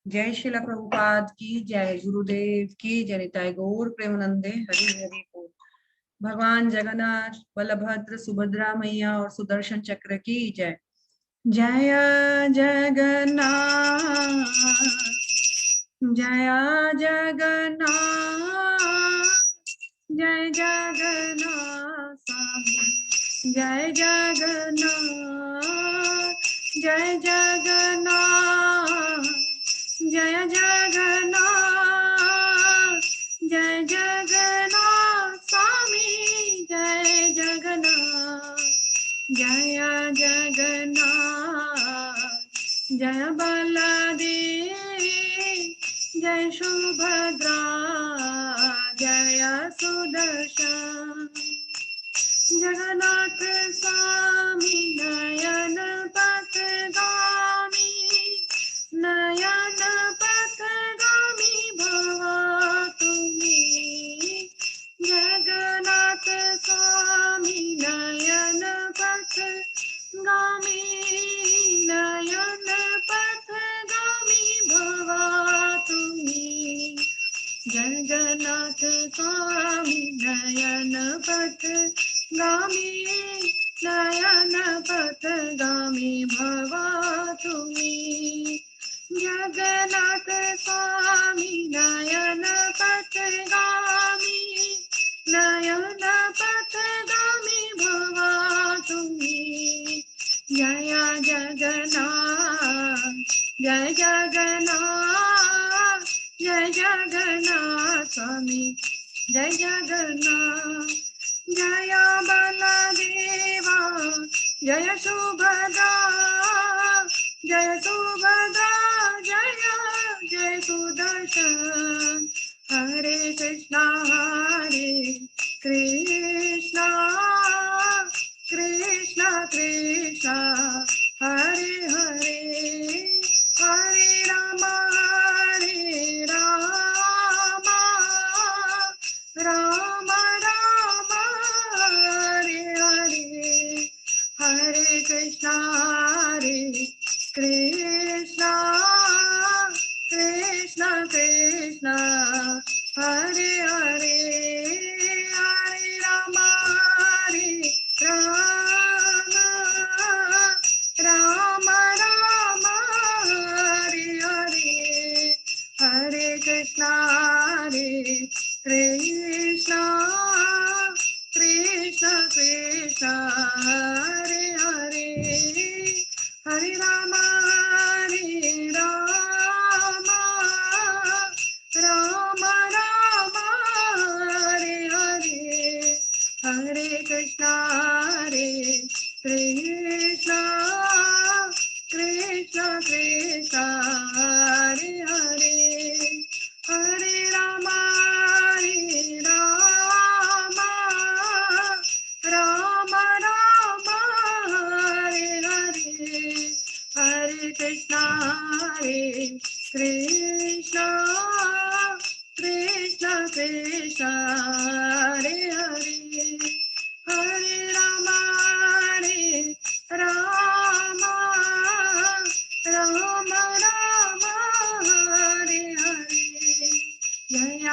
जय शिला प्रभुपाद की जय, गुरुदेव की जय, निताय गौर प्रेमानंदे, हरि हरि बोल। भगवान जगन्नाथ, बलभद्र, सुभद्रा मैया और सुदर्शन चक्र की जय। जय जगन्नाथ, जय जगन्नाथ, जय जगन्नाथ स्वामी, जय जगन्नाथ, जय जगन्नाथ, जय जगन्नाथ, जय जगन्नाथ स्वामी, जय जगन्नाथ, जय जगन्नाथ, जय बलदेव, जय सुभद्रा, जय सुदर्शन, जगन्नाथ स्वामी नयन पथगामी, नयन पथगामी भवा तुम्ही, जगन्नाथ स्वामी नयन पथगामी, नयन पथगामी भवा तुम्ही, जगन्नाथ स्वामी नयन पथगामी, नयन पथगामी भवा तुम्ही, जगन्नाथ स्वामी नयन पथगामी, नयन पथगामी भवा तुम्ही, जय जगन्नाथ, जय जगन्नाथ, जय जगन्नाथ स्वामी, जय जगन्नाथ, जय बलदेवा, जय सुभद्रा, जय सुभद्रा, जय जय सुदर्शन, हरे कृष्णा कृष्णा कृष्णा कृष्णा हरे हरे, हरे राम राम राम हरे हरे, हरे कृष्णा कृष्णा कृष्णा कृष्णा हरे हरे, हरे राम राम राम हरे हरे, हरे कृष्णा कृष्णा कृष्णा कृष्णा हरे हरे, हरे राम राम राम हरे हरे, हरे कृष्णा कृष्णा कृष्णा कृष्णा हरे हरे, हरे राम राम राम हरे हरे, हरे कृष्णा कृष्णा कृष्णा कृष्णा हरे हरे, हरे राम राम राम हरे हरे, जय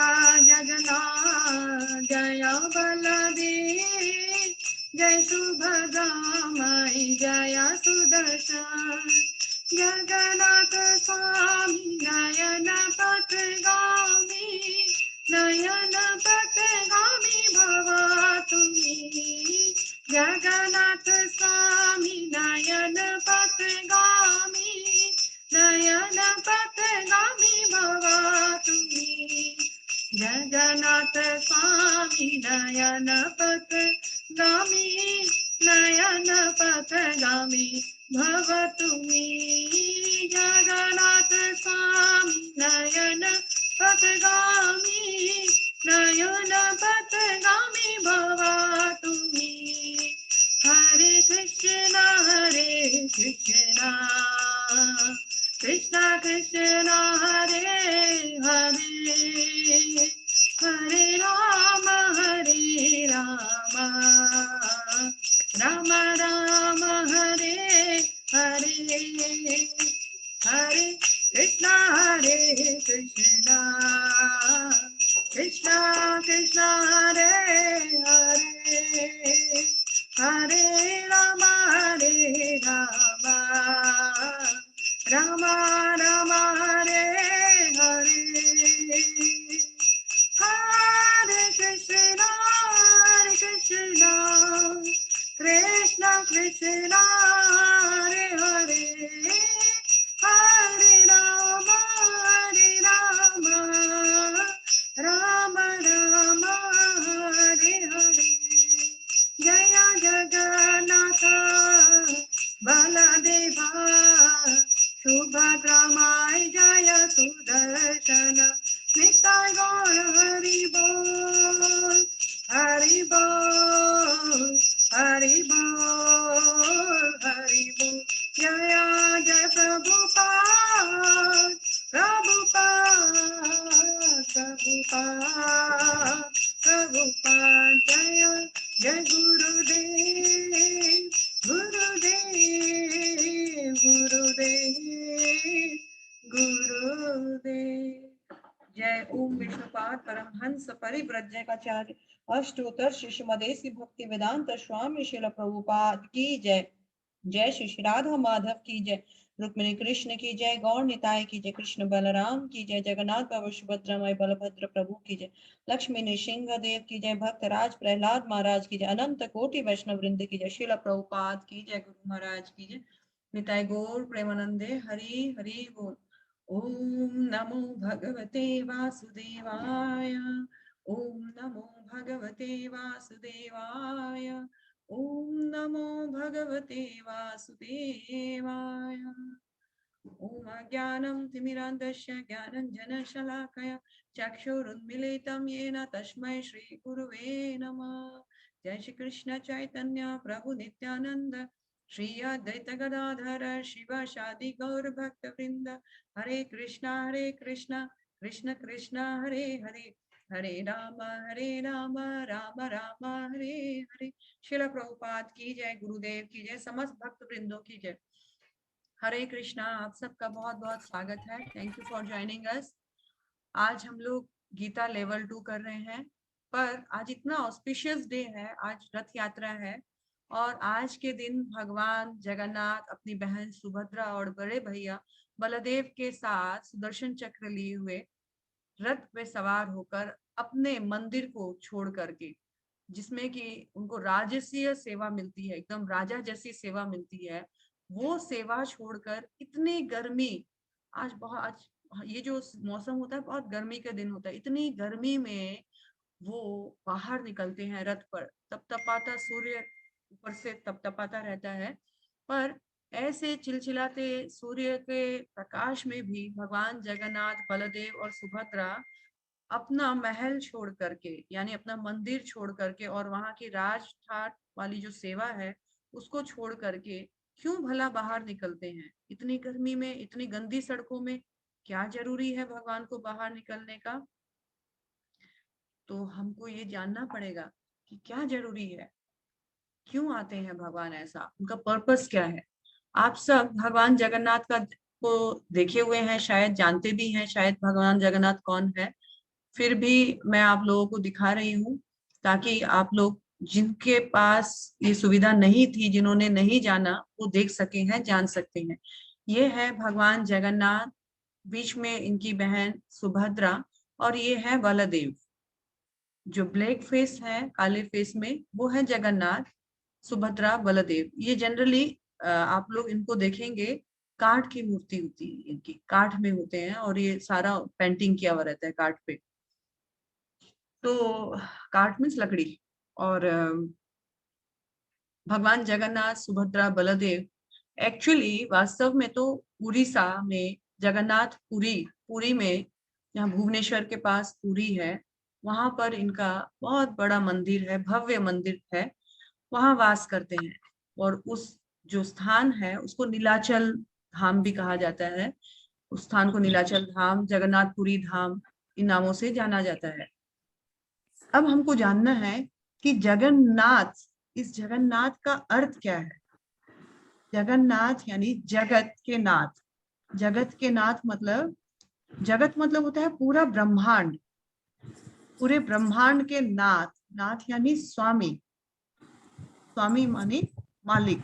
जगन्नाथ, जय बलदेव, जय सुभद्रा माई, जय सुदर्शन, जगन्नाथ स्वामी नयन पथगामी, नयन पथगामी भवा तुम्ही, जगन्नाथ स्वामी नयन पथगामी, नयन पथगामी भवा तुम्ही, जगन्नाथ स्वामी नयन पथगामी, नयन पथगामी भव तुम्ही, जगन्नाथ स्वामी नयन पथगामी, नयन पथगामी भवा तुम्ही, हरे कृष्णा कृष्णा कृष्णा हरे हरे, हरे राम राम राम हरे हरे, हरे Krishna Hare Krishna, Krishna Krishna Hare Hare, Hare Rama Hare Rama, Rama Rama Hare Hare, Hare Krishna Krishna Krishna Hare Hare, Hare Rama Rama Rama Hare Hare, Jaya Jagannatha Baladeva Subhadra Mai Jaya Sudarshana, Nitai Gaur Hari Bol, Hari Bol, Hari Bol, Hari Bol, Jaya Jaya Prabhupada, Prabhupada, Prabhupada, Prabhupada, Jaya Jai Gurudev, Gurudev, Gurudev, Gurudev. जय ओम विष्णुपाद परमहंस परिव्रजकाचार्य अष्टोत्तर शिष्यमदेसी भक्ति वेदांत स्वामी श्रील प्रभुपाद की जय। जय श्री राधा माधव की जय, रुक्मिणी कृष्ण की जय, गौर निताय की जय, कृष्ण बलराम की जय, जगन्नाथ बाबा सुभद्रा माई बलभद्र प्रभु की जय, लक्ष्मी नृसिंह देव की जय, भक्तराज प्रहलाद महाराज की जय, अनंत कोटि वैष्णव वृंद की जय, श्रील प्रभुपाद की जय, गुरु महाराज की जय, निताय गौर प्रेमानंदे हरि हरि बोल। ओम नमो भगवते वासुदेवाय, ओम नमो भगवते वासुदेवाय, ओम नमो भगवते वासुदेवाय। ओम अज्ञानं तिमिरान्धस्य ज्ञानञ्जनशलाकया चक्षुरुन्मीलितं येन तस्मै श्रीगुरुवे नमः। जय श्री कृष्ण चैतन्य प्रभु नित्यानंद, श्री अद्वैत गदाधर शिवासादि गौर भक्त वृंद, हरे कृष्णा कृष्ण कृष्ण हरे हरे, हरे राम राम राम हरे हरे। श्रील प्रभुपाद की जय, गुरुदेव की जय, समस्त भक्त वृंदों की जय। हरे कृष्णा, आप सबका बहुत बहुत स्वागत है। Thank you for joining us. आज हम लोग गीता लेवल 2 कर रहे हैं, पर आज इतना ऑस्पिशियस डे है, आज रथ यात्रा है और आज के दिन भगवान जगन्नाथ अपनी बहन सुभद्रा और बड़े भैया बलदेव के साथ सुदर्शन चक्र लिए हुए रथ पे सवार होकर अपने मंदिर को छोड़ करके, जिसमें कि उनको राजसीय सेवा मिलती है, एकदम राजा जैसी सेवा मिलती है, वो सेवा छोड़कर इतनी गर्मी, आज बहुत, ये जो मौसम होता है बहुत गर्मी के दिन होता है, इतनी गर्मी में वो बाहर निकलते हैं रथ पर, तपतपाता सूर्य ऊपर से तपतपाता रहता है, पर ऐसे चिलचिलाते सूर्य के प्रकाश में भी भगवान जगन्नाथ बलदेव और सुभद्रा अपना महल छोड़ करके, यानी अपना मंदिर छोड़ करके और वहां की राज ठाट वाली जो सेवा है उसको छोड़ करके क्यों भला बाहर निकलते हैं इतनी गर्मी में, इतनी गंदी सड़कों में? क्या जरूरी है भगवान को बाहर निकलने का? तो हमको ये जानना पड़ेगा कि क्या जरूरी है, क्यों आते हैं भगवान, ऐसा उनका पर्पस क्या है। आप सब भगवान जगन्नाथ का को देखे हुए हैं, शायद जानते भी हैं शायद भगवान जगन्नाथ कौन है, फिर भी मैं आप लोगों को दिखा रही हूँ ताकि आप लोग जिनके पास ये सुविधा नहीं थी, जिन्होंने नहीं जाना, वो देख सके हैं, जान सकते हैं। ये है भगवान जगन्नाथ, बीच में इनकी बहन सुभद्रा और ये है बलदेव। जो ब्लैक फेस है, काले फेस में, वो है जगन्नाथ, सुभद्रा, बलदेव। ये जनरली आप लोग इनको देखेंगे, काठ की मूर्ति होती है इनकी, काठ में होते हैं और ये सारा पेंटिंग किया हुआ रहता है काठ पे। तो काठ मीन्स लकड़ी। और भगवान जगन्नाथ, सुभद्रा, बलदेव एक्चुअली वास्तव में तो उड़ीसा में जगन्नाथ पुरी, पुरी में, जहाँ भुवनेश्वर के पास पुरी है, वहां पर इनका बहुत बड़ा मंदिर है, भव्य मंदिर है, वहां वास करते हैं। और उस जो स्थान है उसको नीलाचल धाम भी कहा जाता है। उस स्थान को नीलाचल धाम, जगन्नाथपुरी धाम, इन नामों से जाना जाता है। अब हमको जानना है कि जगन्नाथ, इस जगन्नाथ का अर्थ क्या है। जगन्नाथ यानी जगत के नाथ, जगत के नाथ मतलब, जगत मतलब होता है पूरा ब्रह्मांड, पूरे ब्रह्मांड के नाथ, नाथ यानी स्वामी, स्वामी माने मालिक।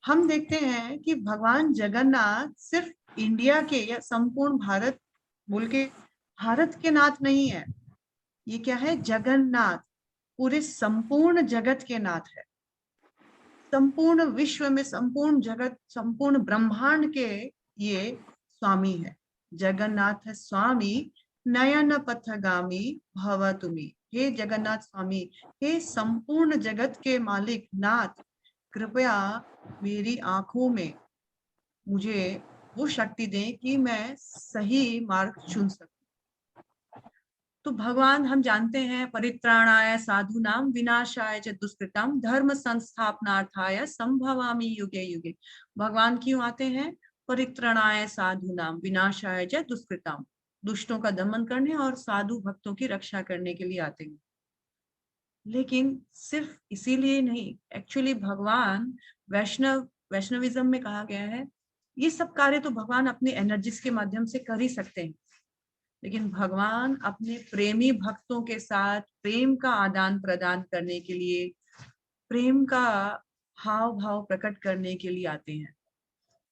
हम देखते हैं कि भगवान जगन्नाथ सिर्फ इंडिया के या संपूर्ण भारत बोल के, भारत के नाथ नहीं है, ये क्या है, जगन्नाथ, पूरे संपूर्ण जगत के नाथ है, संपूर्ण विश्व में, संपूर्ण जगत, संपूर्ण ब्रह्मांड के ये स्वामी है। जगन्नाथ स्वामी नयन पथगामी भव तुमी, हे जगन्नाथ स्वामी, हे संपूर्ण जगत के मालिक नाथ, कृपया मेरी आंखों में मुझे वो शक्ति दें कि मैं सही मार्ग चुन सकूं। तो भगवान हम जानते हैं, परित्राणाय साधुनाम विनाशाय च दुष्कृताम धर्म संस्थापनार्थाय संभवामि युगे युगे। भगवान क्यों आते हैं? परित्राणाय साधुनाम विनाशाय च दुष्कृताम, दुष्टों का दमन करने और साधु भक्तों की रक्षा करने के लिए आते हैं। लेकिन सिर्फ इसीलिए नहीं, एक्चुअली भगवान, वैष्णविज्म में कहा गया है, ये सब कार्य तो भगवान अपने एनर्जीज के माध्यम से कर ही सकते हैं, लेकिन भगवान अपने प्रेमी भक्तों के साथ प्रेम का आदान प्रदान करने के लिए, प्रेम का हाव भाव प्रकट करने के लिए आते हैं।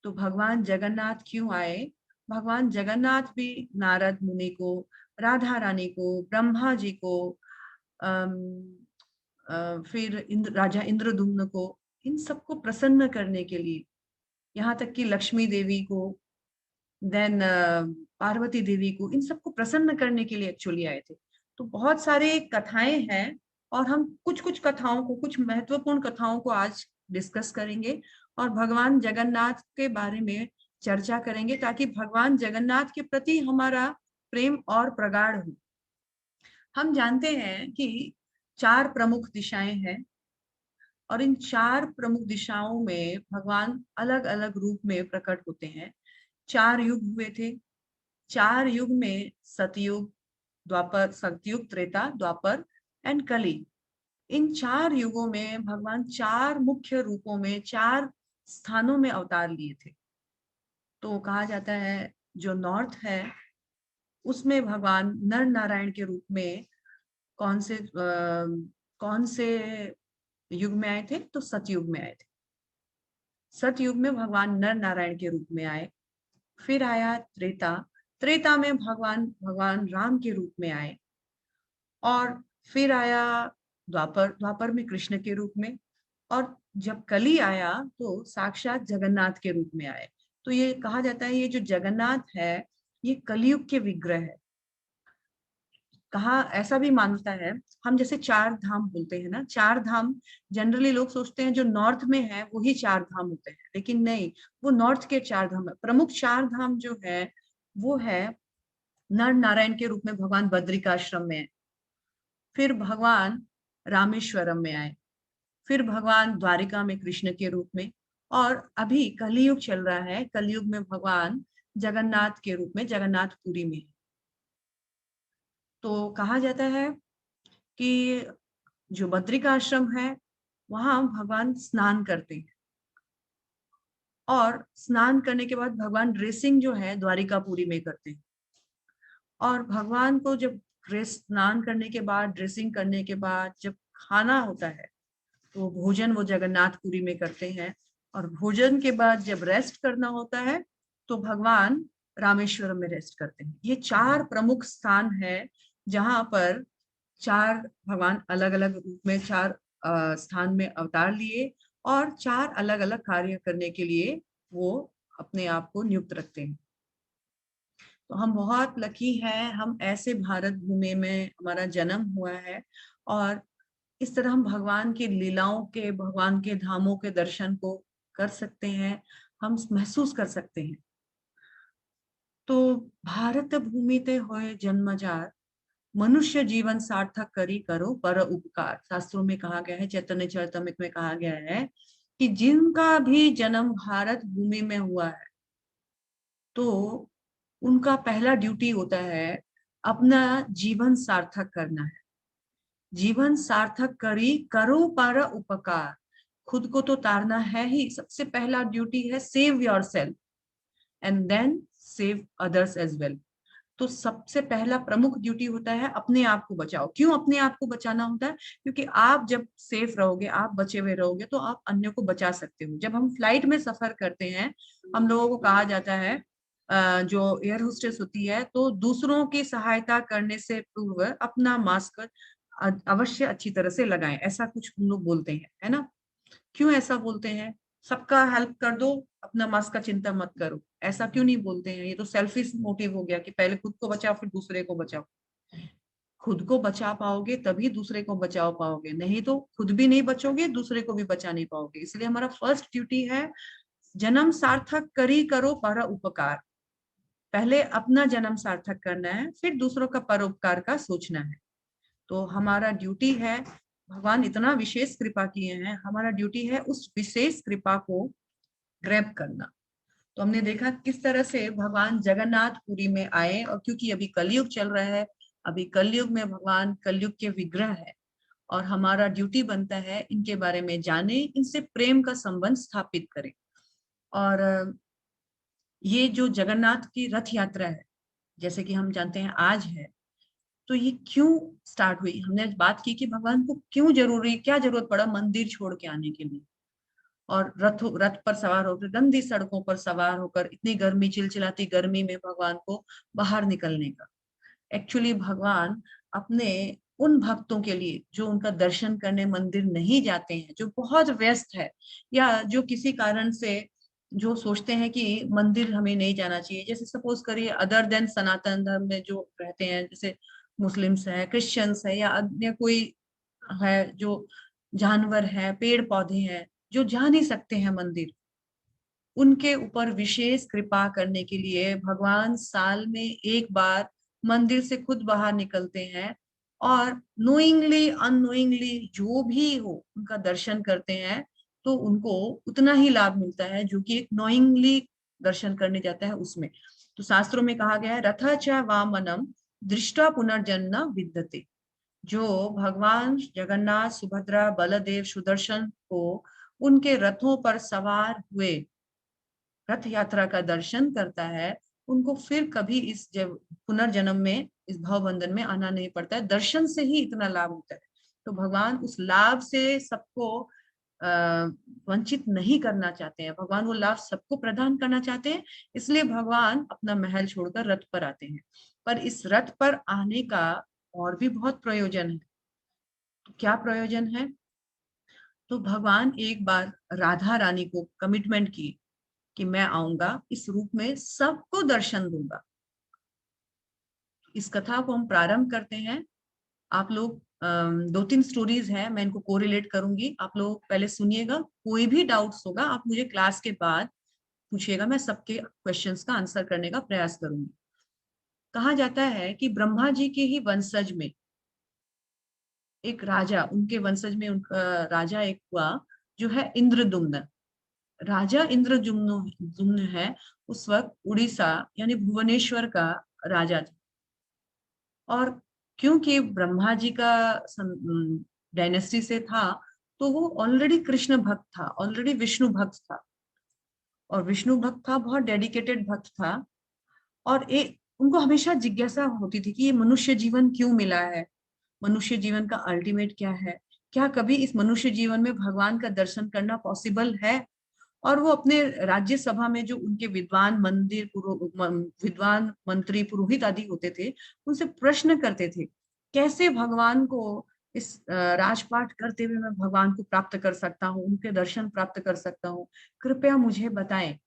तो भगवान जगन्नाथ क्यों आए? भगवान जगन्नाथ भी नारद मुनि को, राधा रानी को, ब्रह्मा जी को, फिर राजा इंद्रदुम्न को, इन सबको प्रसन्न करने के लिए, यहाँ तक कि लक्ष्मी देवी को, देन पार्वती देवी को, इन सबको प्रसन्न करने के लिए एक्चुअली आए थे। तो बहुत सारे कथाएं हैं और हम कुछ कुछ कथाओं को, कुछ महत्वपूर्ण कथाओं को आज डिस्कस करेंगे और भगवान जगन्नाथ के बारे में चर्चा करेंगे, ताकि भगवान जगन्नाथ के प्रति हमारा प्रेम और प्रगाढ़ हो। हम जानते हैं कि 4 प्रमुख दिशाएं हैं और इन 4 प्रमुख दिशाओं में भगवान अलग अलग रूप में प्रकट होते हैं। 4 युग हुए थे, 4 युग में सतयुग, द्वापर, सतयुग, त्रेता, द्वापर एंड कली, इन 4 युगों में भगवान 4 मुख्य रूपों में 4 स्थानों में अवतार लिए थे। तो कहा जाता है जो नॉर्थ है उसमें भगवान नर नारायण के रूप में कौन से युग में आए थे? तो सतयुग में आए थे। सतयुग में भगवान नर नारायण के रूप में आए। फिर आया त्रेता, त्रेता में भगवान राम के रूप में आए। और फिर आया द्वापर, द्वापर में कृष्ण के रूप में। और जब कली आया तो साक्षात जगन्नाथ के रूप में आए। तो ये कहा जाता है ये जो जगन्नाथ है ये कलयुग के विग्रह है। कहा ऐसा भी मानता है, हम जैसे 4 धाम बोलते हैं ना, 4 धाम जनरली लोग सोचते हैं जो नॉर्थ में है वही 4 धाम होते हैं, लेकिन नहीं, वो नॉर्थ के 4 धाम है। प्रमुख 4 धाम जो है वो है नर नारायण के रूप में भगवान बद्रिकाश्रम में है, फिर भगवान रामेश्वरम में आए, फिर भगवान द्वारिका में कृष्ण के रूप में, और अभी कलयुग चल रहा है, कलयुग में भगवान जगन्नाथ के रूप में जगन्नाथपुरी में। तो कहा जाता है कि जो बद्रिकाश्रम है वहां भगवान स्नान करते हैं और स्नान करने के बाद भगवान ड्रेसिंग जो है द्वारिकापुरी में करते हैं। और भगवान को जब स्नान करने के बाद, ड्रेसिंग करने के बाद जब खाना होता है तो भोजन वो जगन्नाथपुरी में करते हैं। और भोजन के बाद जब रेस्ट करना होता है तो भगवान रामेश्वरम में रेस्ट करते हैं। ये 4 प्रमुख स्थान है जहां पर 4 भगवान अलग अलग रूप में 4 स्थान में अवतार लिए और 4 अलग अलग कार्य करने के लिए वो अपने आप को नियुक्त रखते हैं। तो हम बहुत लकी हैं, हम ऐसे भारत भूमि में हमारा जन्म हुआ है और इस तरह हम भगवान की लीलाओं के, भगवान के धामों के दर्शन को कर सकते हैं, हम महसूस कर सकते हैं। तो भारत भूमि ते होए जन्मजार, मनुष्य जीवन सार्थक करी करो पर उपकार, शास्त्रों में कहा गया है, चैतन्य चरितमृत में कहा गया है कि जिनका भी जन्म भारत भूमि में हुआ है तो उनका पहला ड्यूटी होता है अपना जीवन सार्थक करना है। जीवन सार्थक करी करो पर उपकार, खुद को तो तारना है ही, सबसे पहला ड्यूटी है save yourself. And then save others as well. तो सबसे पहला प्रमुख ड्यूटी होता है अपने आप को बचाओ। क्यों अपने आप को बचाना होता है? क्योंकि आप जब सेफ रहोगे, आप बचे हुए रहोगे, तो आप अन्यों को बचा सकते हो। जब हम फ्लाइट में सफर करते हैं, हम लोगों को कहा जाता है, जो एयर होस्टेस होती है, तो दूसरों की सहायता करने से पूर्व अपना मास्क अवश्य अच्छी तरह से लगाएं, ऐसा कुछ हम लोग बोलते हैं, है ना? क्यों ऐसा बोलते हैं? सबका हेल्प कर दो, अपना मास्क का चिंता मत करो, ऐसा क्यों नहीं बोलते हैं? ये तो सेल्फिश मोटिव हो गया कि पहले खुद को बचाओ फिर दूसरे को बचाओ। खुद को बचा पाओगे तभी दूसरे को बचाओ पाओगे, नहीं तो खुद भी नहीं बचोगे, दूसरे को भी बचा नहीं पाओगे। इसलिए हमारा फर्स्ट ड्यूटी है, जन्म सार्थक करी करो पर उपकार। पहले अपना जन्म सार्थक करना है, फिर दूसरों का परोपकार का सोचना है। तो हमारा ड्यूटी है, भगवान इतना विशेष कृपा किए हैं, हमारा ड्यूटी है उस विशेष कृपा को ग्रैब करना। तो हमने देखा किस तरह से भगवान जगन्नाथपुरी में आए, और क्योंकि अभी कलयुग चल रहा है, अभी कलयुग में भगवान कलयुग के विग्रह है, और हमारा ड्यूटी बनता है इनके बारे में जाने, इनसे प्रेम का संबंध स्थापित करें। और ये जो जगन्नाथ की रथ यात्रा है, जैसे कि हम जानते हैं आज है, तो ये क्यों स्टार्ट हुई? हमने बात की कि भगवान को क्यों जरूरी, क्या जरूरत पड़ा मंदिर छोड़ के आने के लिए, और रथ पर सवार होकर गंदी सड़कों पर सवार होकर इतनी गर्मी, चिलचिलाती गर्मी में भगवान को बाहर निकलने का। एक्चुअली भगवान अपने उन भक्तों के लिए जो उनका दर्शन करने मंदिर नहीं जाते हैं, जो बहुत व्यस्त है, या जो किसी कारण से जो सोचते हैं कि मंदिर हमें नहीं जाना चाहिए, जैसे सपोज करिए अदर देन सनातन धर्म में जो रहते हैं, जैसे मुस्लिम्स है, क्रिश्चियंस है, या अन्य कोई है, जो जानवर है, पेड़ पौधे हैं, जो जा नहीं सकते हैं मंदिर, उनके ऊपर विशेष कृपा करने के लिए भगवान साल में एक बार मंदिर से खुद बाहर निकलते हैं, और नोइंगली अननोइंगली जो भी हो उनका दर्शन करते हैं, तो उनको उतना ही लाभ मिलता है जो कि एक नोइंगली दर्शन करने जाता है उसमें। तो शास्त्रों में कहा गया है, रथ च वामनम दृष्टा पुनर्जन्म विद्यते। जो भगवान जगन्नाथ, सुभद्रा, बलदेव, सुदर्शन को उनके रथों पर सवार हुए रथ यात्रा का दर्शन करता है, उनको फिर कभी इस जब पुनर्जन्म में, इस भव बंधन में आना नहीं पड़ता है। दर्शन से ही इतना लाभ होता है। तो भगवान उस लाभ से सबको वंचित नहीं करना चाहते हैं, भगवान वो लाभ सबको प्रदान करना चाहते हैं। इसलिए भगवान अपना महल छोड़कर रथ पर आते हैं। पर इस रथ पर आने का और भी बहुत प्रयोजन है। तो क्या प्रयोजन है? तो भगवान एक बार राधा रानी को कमिटमेंट की कि मैं आऊंगा, इस रूप में सबको दर्शन दूंगा। इस कथा को हम प्रारंभ करते हैं। आप लोग दो तीन स्टोरीज हैं, मैं इनको कोरिलेट करूंगी, आप लोग पहले सुनिएगा। कोई भी डाउट्स होगा आप मुझे क्लास के बाद पूछिएगा, मैं सबके क्वेश्चंस का आंसर करने का प्रयास करूंगी। कहा जाता है कि ब्रह्मा जी के ही वंशज में एक राजा, उनके वंशज में उनका राजा एक हुआ, जो है इंद्रदुम्न। राजा इंद्रजुम्न है, उस वक्त उड़ीसा यानी भुवनेश्वर का राजा था। और क्योंकि ब्रह्मा जी का डायनेस्टी से था, तो वो ऑलरेडी कृष्ण भक्त था, ऑलरेडी विष्णु भक्त था, और विष्णु भक्त था, बहुत डेडिकेटेड भक्त था। और एक उनको हमेशा जिज्ञासा होती थी कि ये मनुष्य जीवन क्यों मिला है, मनुष्य जीवन का अल्टीमेट क्या है, क्या कभी इस मनुष्य जीवन में भगवान का दर्शन करना पॉसिबल है। और वो अपने राज्यसभा में जो उनके विद्वान मंत्री पुरोहित आदि होते थे, उनसे प्रश्न करते थे, कैसे भगवान को इस राजपाट करते हुए मैं भगवान को प्राप्त कर सकता हूँ, उनके दर्शन प्राप्त कर सकता हूँ, कृपया मुझे बताएं।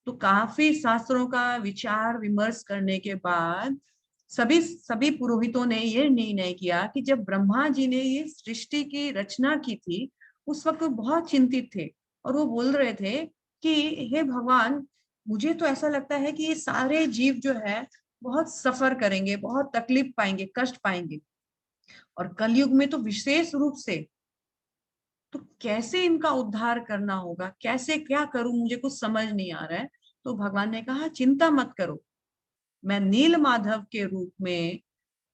तो काफी शास्त्रों का विचार विमर्श करने के बाद सभी सभी पुरोहितों ने ये निर्णय किया कि जब ब्रह्मा जी ने ये सृष्टि की रचना की थी, उस वक्त वो बहुत चिंतित थे, और वो बोल रहे थे कि हे भगवान, मुझे तो ऐसा लगता है कि ये सारे जीव जो है बहुत सफर करेंगे, बहुत तकलीफ पाएंगे, कष्ट पाएंगे, और कलयुग में तो विशेष रूप से। तो कैसे इनका उद्धार करना होगा, कैसे क्या करूं, मुझे कुछ समझ नहीं आ रहा है। तो भगवान ने कहा, चिंता मत करो, मैं नील माधव के रूप में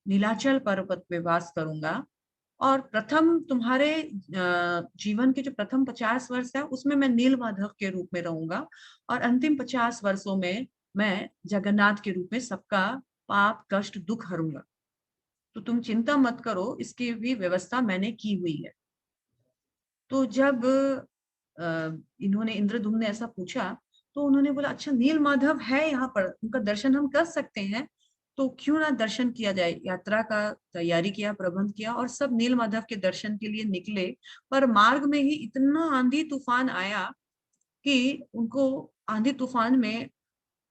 नीलाचल पर्वत पे वास करूंगा, और प्रथम तुम्हारे जीवन के जो प्रथम 50 वर्ष है उसमें मैं नील माधव के रूप में रहूंगा, और अंतिम 50 वर्षों में मैं जगन्नाथ के रूप में सबका पाप कष्ट दुख हरूंगा। तो तुम चिंता मत करो, इसकी भी व्यवस्था मैंने की हुई है। तो जब इन्होंने, इंद्रद्युम्न ने ऐसा पूछा, तो उन्होंने बोला अच्छा नील माधव है यहाँ पर, उनका दर्शन हम कर सकते हैं, तो क्यों ना दर्शन किया जाए। यात्रा का तैयारी किया, प्रबंध किया, और सब नील माधव के दर्शन के लिए निकले। पर मार्ग में ही इतना आंधी तूफान आया कि उनको आंधी तूफान में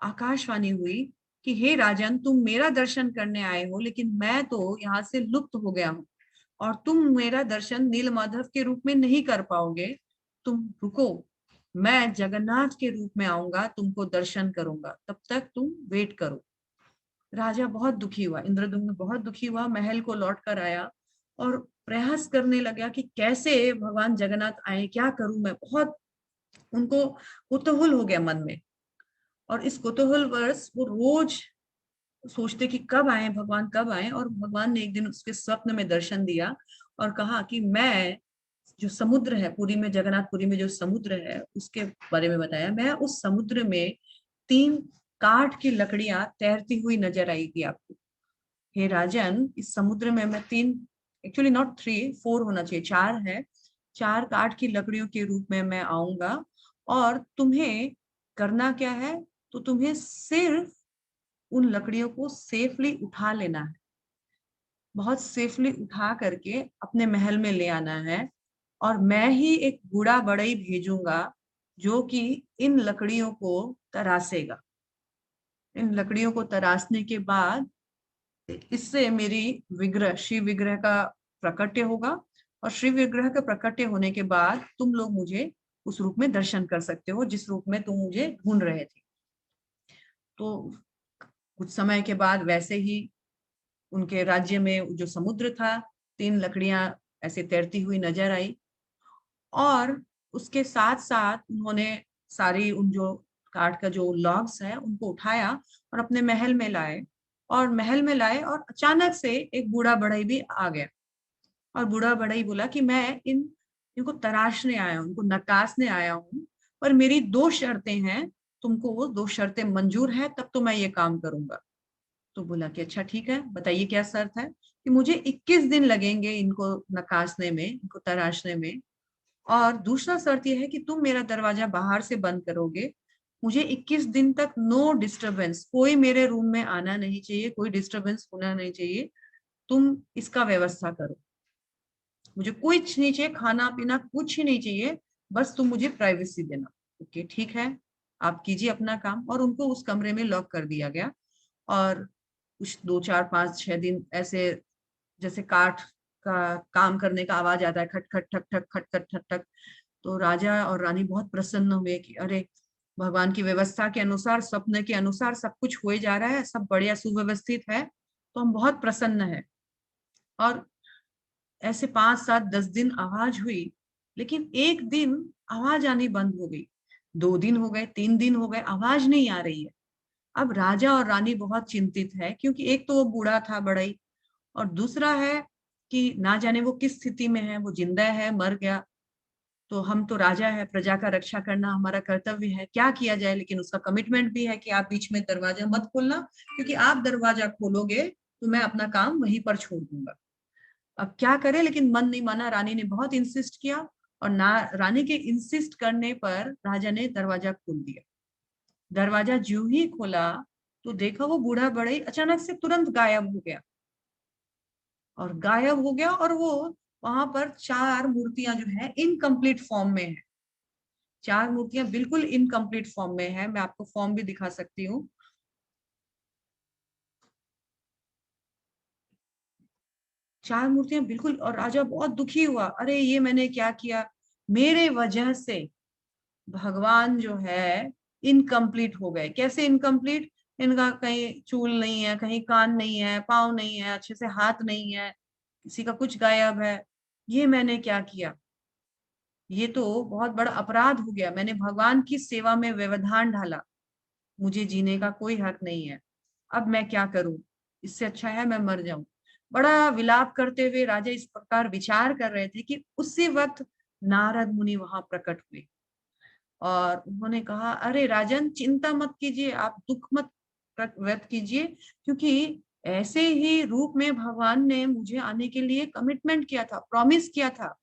आकाशवाणी हुई कि हे राजन, तुम मेरा दर्शन करने आए हो, लेकिन मैं तो यहाँ से लुप्त हो गया हूँ और तुम मेरा दर्शन नीलमाधव के रूप में नहीं कर पाओगे। तुम रुको, मैं जगन्नाथ के रूप में आऊंगा, तुमको दर्शन करूंगा, तब तक तुम वेट करो। राजा बहुत दुखी हुआ, इंद्रद्युम्न बहुत दुखी हुआ, महल को लौट कर आया और प्रयास करने लगा कि कैसे भगवान जगन्नाथ आए, क्या करूं मैं। बहुत उनको कुतूहल हो गया मन में, और इस कुतूहल वर्ष वो रोज सोचते कि कब आए भगवान, कब आए। और भगवान ने एक दिन उसके स्वप्न में दर्शन दिया और कहा कि मैं, जो समुद्र है पुरी में, जगन्नाथपुरी में जो समुद्र है उसके बारे में बताया, मैं उस समुद्र में 3 काठ की लकड़ियां तैरती हुई नजर आएगी आपको। हे राजन, इस समुद्र में मैं 3, एक्चुअली नॉट 3, 4 होना चाहिए, 4 है, 4 काठ की लकड़ियों के रूप में मैं आऊंगा। और तुम्हें करना क्या है, तो तुम्हें सिर्फ उन लकड़ियों को सेफली उठा लेना है, बहुत सेफली उठा करके अपने महल में ले आना है। और मैं ही एक बूढ़ा बढ़ई भेजूंगा जो कि इन लकड़ियों को तरासेगा। इन लकड़ियों को तरासने के बाद इससे मेरी विग्रह, श्री विग्रह का प्रकट्य होगा, और श्री विग्रह के प्रकट्य होने के बाद तुम लोग मुझे उस रूप में दर्शन कर सकते हो जिस रूप में तुम मुझे ढूंढ रहे थे। तो कुछ समय के बाद वैसे ही उनके राज्य में जो समुद्र था, 3 लकड़ियां ऐसे तैरती हुई नजर आई। और उसके साथ साथ उन्होंने सारी उन जो काठ का जो लॉग्स है उनको उठाया और अपने महल में लाए। और महल में लाए और अचानक से एक बूढ़ा बढ़ई भी आ गया। और बूढ़ा बढ़ई बोला कि मैं इनको तराशने आया हूँ, इनको नकाशने आया हूँ, पर मेरी 2 शर्तें हैं, तुमको वो 2 शर्तें मंजूर है तब तो मैं ये काम करूंगा। तो बोला कि अच्छा ठीक है, बताइए क्या शर्त है। कि मुझे 21 दिन लगेंगे इनको नकाशने में, इनको तराशने में, और दूसरा शर्त यह है कि तुम मेरा दरवाजा बाहर से बंद करोगे। मुझे 21 दिन तक नो डिस्टरबेंस, कोई मेरे रूम में आना नहीं चाहिए, कोई डिस्टरबेंस होना नहीं चाहिए, तुम इसका व्यवस्था करो। मुझे कुछ नहीं चाहिए, खाना पीना कुछ ही नहीं चाहिए, बस तुम मुझे प्राइवेसी देना। ओके ठीक है, आप कीजिए अपना काम। और उनको उस कमरे में लॉक कर दिया गया। और कुछ 2 4 5 6 दिन ऐसे, जैसे काठ का काम करने का आवाज आता है, खट खट ठक ठक खट खट ठक ठक, तो राजा और रानी बहुत प्रसन्न हुए कि अरे, भगवान की व्यवस्था के अनुसार, स्वप्न के अनुसार सब कुछ हो जा रहा है, सब बढ़िया सुव्यवस्थित है, तो हम बहुत प्रसन्न है। और ऐसे 5 7 10 दिन आवाज हुई, लेकिन एक दिन आवाज आनी बंद हो गई। 2 दिन हो गए, 3 दिन हो गए, आवाज नहीं आ रही है। अब राजा और रानी बहुत चिंतित है, क्योंकि एक तो वो बूढ़ा था बड़ई, और दूसरा है कि ना जाने वो किस स्थिति में है, वो जिंदा है मर गया। तो हम तो राजा है, प्रजा का रक्षा करना हमारा कर्तव्य है, क्या किया जाए। लेकिन उसका कमिटमेंट भी है कि आप बीच में दरवाजा मत खोलना, क्योंकि आप दरवाजा खोलोगे तो मैं अपना काम वहीं पर छोड़ दूंगा। अब क्या करे, लेकिन मन नहीं माना, रानी ने बहुत इंसिस्ट किया, और ना रानी के इंसिस्ट करने पर राजा ने दरवाजा खोल दिया। दरवाजा जो ही खोला तो देखा वो बूढ़ा बढ़ई अचानक से तुरंत गायब हो गया। और गायब हो गया, और वो वहां पर 4 मूर्तियां जो है इनकम्प्लीट फॉर्म में है। 4 मूर्तियां बिल्कुल इनकम्प्लीट फॉर्म में है, मैं आपको फॉर्म भी दिखा सकती हूँ। 4 मूर्तियां बिल्कुल, और राजा बहुत दुखी हुआ, अरे ये मैंने क्या किया, मेरे वजह से भगवान जो है इनकम्प्लीट हो गए। कैसे इनकम्प्लीट, इनका कहीं चूल नहीं है, कहीं कान नहीं है, पाँव नहीं है, अच्छे से हाथ नहीं है, किसी का कुछ गायब है, ये मैंने क्या किया, ये तो बहुत बड़ा अपराध हो गया, मैंने भगवान की सेवा में व्यवधान डाला, मुझे जीने का कोई हक नहीं है, अब मैं क्या करूं, इससे अच्छा है मैं मर जाऊं। बड़ा विलाप करते हुए राजा इस प्रकार विचार कर रहे थे कि उसी वक्त नारद मुनि वहां प्रकट हुए और उन्होंने कहा, अरे राजन, चिंता मत कीजिए, आप दुख मत व्यक्त कीजिए, क्योंकि ऐसे ही रूप में भगवान ने मुझे आने के लिए कमिटमेंट किया था, प्रॉमिस किया था।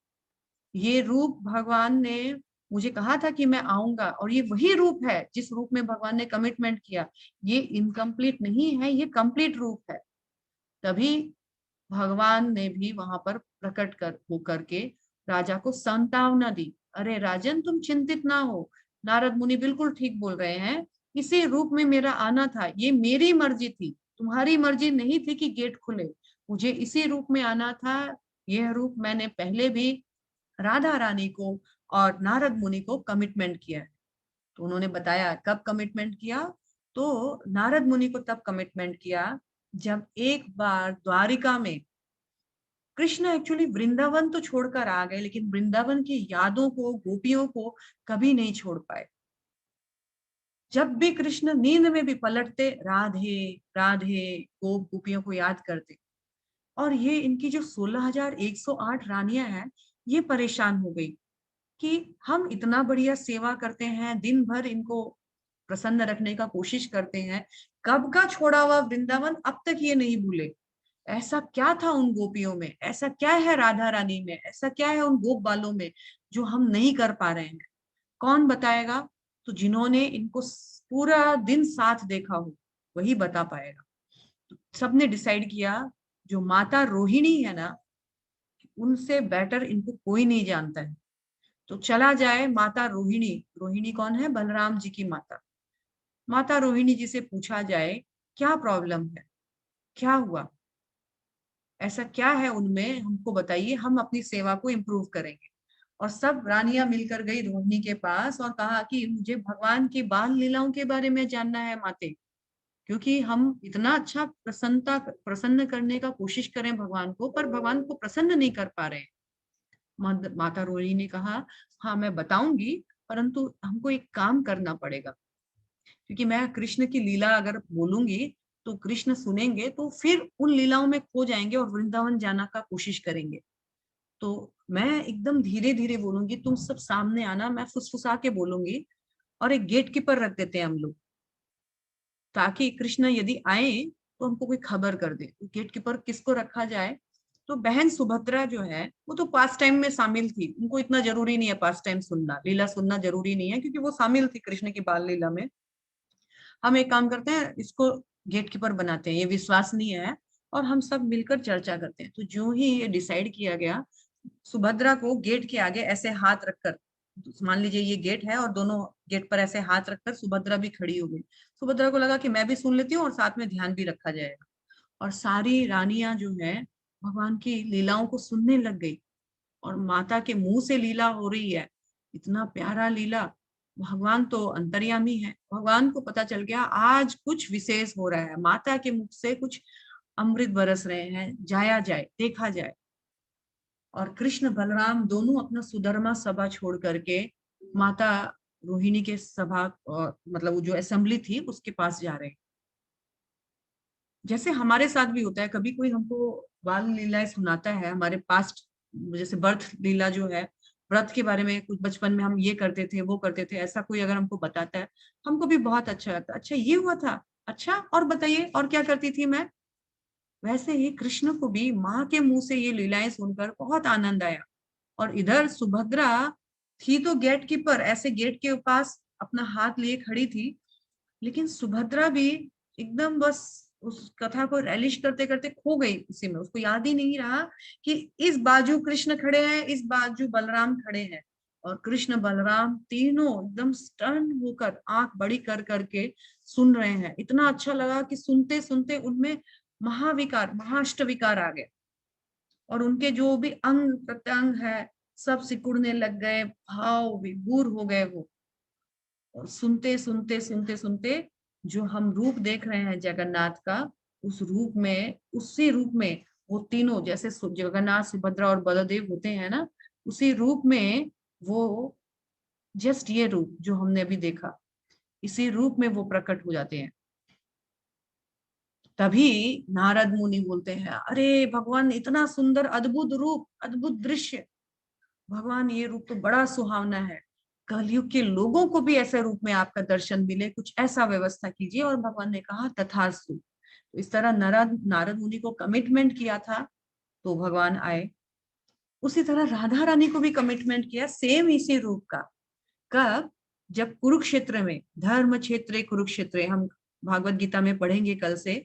ये रूप भगवान ने मुझे कहा था कि मैं आऊंगा, और ये वही रूप है जिस रूप में भगवान ने कमिटमेंट किया। ये इनकम्प्लीट नहीं है, ये कंप्लीट रूप है। तभी भगवान ने भी वहां पर प्रकट कर होकर के राजा को सांत्वना दी। अरे राजन, तुम चिंतित ना हो, नारद मुनि बिल्कुल ठीक बोल रहे हैं, इसी रूप में मेरा आना था, ये मेरी मर्जी थी, तुम्हारी मर्जी नहीं थी कि गेट खुले, मुझे इसी रूप में आना था। यह रूप मैंने पहले भी राधा रानी को और नारद मुनि को कमिटमेंट किया है। तो उन्होंने बताया कब कमिटमेंट किया। तो नारद मुनि को तब कमिटमेंट किया जब एक बार द्वारिका में कृष्ण एक्चुअली वृंदावन तो छोड़कर आ गए, लेकिन वृंदावन की यादों को, गोपियों को कभी नहीं छोड़ पाए। जब भी कृष्ण नींद में भी पलटते, राधे राधे गोपियों को याद करते। और ये इनकी जो 16,108 रानियां हैं, ये परेशान हो गई कि हम इतना बढ़िया सेवा करते हैं, दिन भर इनको प्रसन्न रखने का कोशिश करते हैं, कब का छोड़ा हुआ वृंदावन अब तक ये नहीं भूले। ऐसा क्या था उन गोपियों में, ऐसा क्या है राधा रानी में, ऐसा क्या है उन गोप बालों में जो हम नहीं कर पा रहे हैं? कौन बताएगा? तो जिन्होंने इनको पूरा दिन साथ देखा हो वही बता पाएगा। तो सबने डिसाइड किया, जो माता रोहिणी है ना, उनसे बेटर इनको कोई नहीं जानता है। तो चला जाए माता रोहिणी। रोहिणी कौन है? बलराम जी की माता। माता रोहिणी जी से पूछा जाए, क्या प्रॉब्लम है, क्या हुआ, ऐसा क्या है उनमें, हमको बताइए, हम अपनी सेवा को इम्प्रूव करेंगे। और सब रानियां मिलकर गई रोहिणी के पास और कहा कि मुझे भगवान की बाल लीलाओं के बारे में जानना है माते, क्योंकि हम इतना अच्छा प्रसन्न करने का कोशिश करें भगवान को, पर भगवान को प्रसन्न नहीं कर पा रहे हैं। माता रोहिणी ने कहा, हाँ मैं बताऊंगी, परंतु हमको एक काम करना पड़ेगा, क्योंकि मैं कृष्ण की लीला अगर बोलूंगी तो कृष्ण सुनेंगे तो फिर उन लीलाओं में खो जाएंगे और वृंदावन जाना का कोशिश करेंगे। तो मैं एकदम धीरे धीरे बोलूंगी, तुम सब सामने आना, मैं फुसफुसा के बोलूंगी, और एक गेट कीपर रख देते हैं हम लोग, ताकि कृष्ण यदि आए तो हमको कोई खबर कर दे। तो गेट कीपर किसको रखा जाए? तो बहन सुभद्रा जो है वो तो पास टाइम में शामिल थी, उनको इतना जरूरी नहीं है पास टाइम सुनना, लीला सुनना जरूरी नहीं है, क्योंकि वो शामिल थी कृष्ण की बाल लीला में। हम एक काम करते हैं, इसको गेट कीपर बनाते हैं, ये विश्वसनीय है, और हम सब मिलकर चर्चा करते हैं। तो जो ही ये डिसाइड किया गया, सुभद्रा को गेट के आगे ऐसे हाथ रखकर, मान लीजिए ये गेट है और दोनों गेट पर ऐसे हाथ रखकर सुभद्रा भी खड़ी हो गई। सुभद्रा को लगा कि मैं भी सुन लेती हूँ और साथ में ध्यान भी रखा जाएगा। और सारी रानियां जो है भगवान की लीलाओं को सुनने लग गई, और माता के मुंह से लीला हो रही है, इतना प्यारा लीला। भगवान तो अंतर्यामी है, भगवान को पता चल गया आज कुछ विशेष हो रहा है, माता के मुख से कुछ अमृत बरस रहे हैं, जाया जाए, देखा जाए। और कृष्ण बलराम दोनों अपना सुधर्मा सभा छोड़ करके माता रोहिणी के सभा, मतलब वो जो असेंबली थी उसके पास जा रहे हैं। जैसे हमारे साथ भी होता है, कभी कोई हमको बाल लीलाएं सुनाता है, हमारे पास्ट, जैसे बर्थ लीला जो है, व्रत के बारे में, कुछ बचपन में हम ये करते थे वो करते थे, ऐसा कोई अगर हमको बताता है, हमको भी बहुत अच्छा लगता है, अच्छा ये हुआ था, अच्छा और बताइए और क्या करती थी मैं। वैसे ही कृष्ण को भी माँ के मुंह से ये लीलाएं सुनकर बहुत आनंद आया। और इधर सुभद्रा थी तो गेट कीपर, ऐसे गेट के पास अपना हाथ लिए खड़ी थी, लेकिन सुभद्रा भी एकदम बस उस कथा को रैलिश करते करते खो गई उसी में, उसको याद ही नहीं रहा कि इस बाजू कृष्ण खड़े हैं, इस बाजू बलराम खड़े हैं। और कृष्ण बलराम तीनों एकदम स्टन होकर आंख बड़ी कर करके सुन रहे हैं। इतना अच्छा लगा कि सुनते सुनते उनमें महाविकार, महाअष्ट विकार आ गए, और उनके जो भी अंग प्रत्यंग है सब सिकुड़ने लग गए, भाव विभोर हो गए वो। और सुनते सुनते सुनते सुनते जो हम रूप देख रहे हैं जगन्नाथ का, उस रूप में, उसी रूप में वो तीनों, जैसे जगन्नाथ, सुभद्रा और बलदेव होते हैं ना, उसी रूप में वो, जस्ट ये रूप जो हमने अभी देखा, इसी रूप में वो प्रकट हो जाते हैं। तभी नारद मुनि बोलते हैं, अरे भगवान इतना सुंदर, अद्भुत रूप, अद्भुत दृश्य, भगवान ये रूप तो बड़ा सुहावना है, कलयुग के लोगों को भी ऐसे रूप में आपका दर्शन मिले, कुछ ऐसा व्यवस्था कीजिए। और भगवान ने कहा तथास्तु। तो इस तरह नारद नारद मुनि को कमिटमेंट किया था, तो भगवान आए। उसी तरह राधा रानी को भी कमिटमेंट किया सेम इसी रूप का। कब? जब कुरुक्षेत्र में, धर्म क्षेत्र कुरुक्षेत्र, हम भागवत गीता में पढ़ेंगे कल से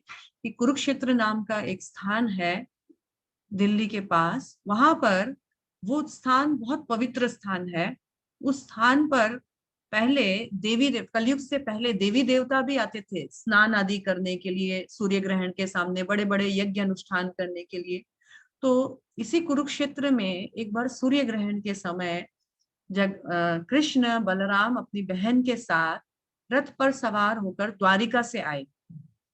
कि कुरुक्षेत्र नाम का एक स्थान है दिल्ली के पास। वहां पर, वो स्थान बहुत पवित्र स्थान है। उस स्थान पर पहले देवी देव, कलयुग से पहले देवी देवता भी आते थे स्नान आदि करने के लिए, सूर्य ग्रहण के सामने बड़े बड़े यज्ञ अनुष्ठान करने के लिए। तो इसी कुरुक्षेत्र में एक बार सूर्य ग्रहण के समय जब कृष्ण बलराम अपनी बहन के साथ रथ पर सवार होकर द्वारिका से आए,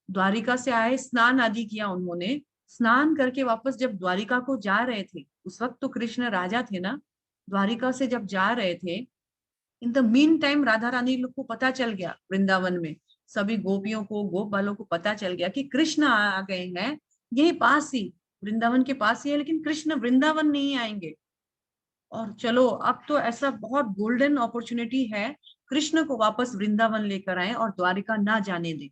द्वारिका से आए, स्नान आदि किया उन्होंने। स्नान करके वापस जब द्वारिका को जा रहे थे, उस वक्त तो कृष्ण राजा थे ना, द्वारिका से जब जा रहे थे, in the mean time Radha Rani लोग को पता चल गया, वृंदावन में सभी गोपियों को, गोप वालों को पता चल गया कि कृष्ण आ गए हैं, यही पास ही, वृंदावन के पास ही है, लेकिन कृष्ण वृंदावन नहीं आएंगे। और चलो, अब तो ऐसा बहुत गोल्डन अपॉर्चुनिटी है, कृष्ण को वापस वृंदावन लेकर आए और द्वारिका ना जाने दें।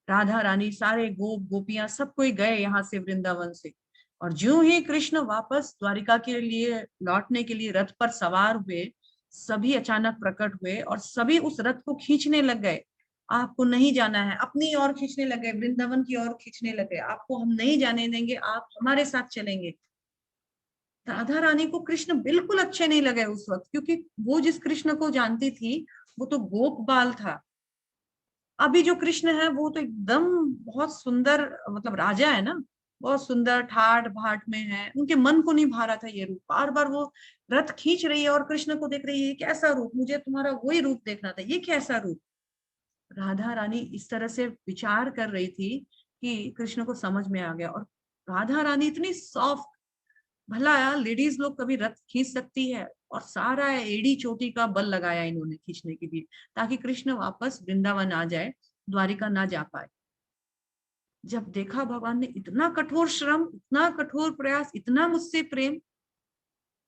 राधा रानी, सारे गोप गोपियां, सब कोई गए यहाँ से वृंदावन से। और ज्यों ही कृष्ण वापस द्वारिका के लिए लौटने के लिए रथ पर सवार हुए, सभी अचानक प्रकट हुए और सभी उस रथ को खींचने लग गए। आपको नहीं जाना है, अपनी ओर खींचने लगे, वृंदावन की ओर खींचने लगे, आपको हम नहीं जाने देंगे, आप हमारे साथ चलेंगे। राधा रानी को कृष्ण बिल्कुल अच्छे नहीं लगे उस वक्त, क्योंकि वो जिस कृष्ण को जानती थी वो तो गोप बाल था। अभी जो कृष्ण है वो तो एकदम बहुत सुंदर, मतलब राजा है ना, बहुत सुंदर ठाट भाट में है। उनके मन को नहीं भा रहा था ये रूप। बार बार वो रथ खींच रही है और कृष्ण को देख रही है, कैसा रूप, मुझे तुम्हारा वही रूप देखना था, ये कैसा रूप। राधा रानी इस तरह से विचार कर रही थी कि कृष्ण को समझ में आ गया। और राधा रानी इतनी सॉफ्ट, भला यार लेडीज लोग कभी रथ खींच सकती है, और सारा एड़ी चोटी का बल लगाया इन्होंने खींचने के लिए, ताकि कृष्ण वापस वृंदावन आ जाए, द्वारिका ना जा पाए। जब देखा भगवान ने इतना कठोर श्रम, इतना कठोर प्रयास, इतना मुझसे प्रेम,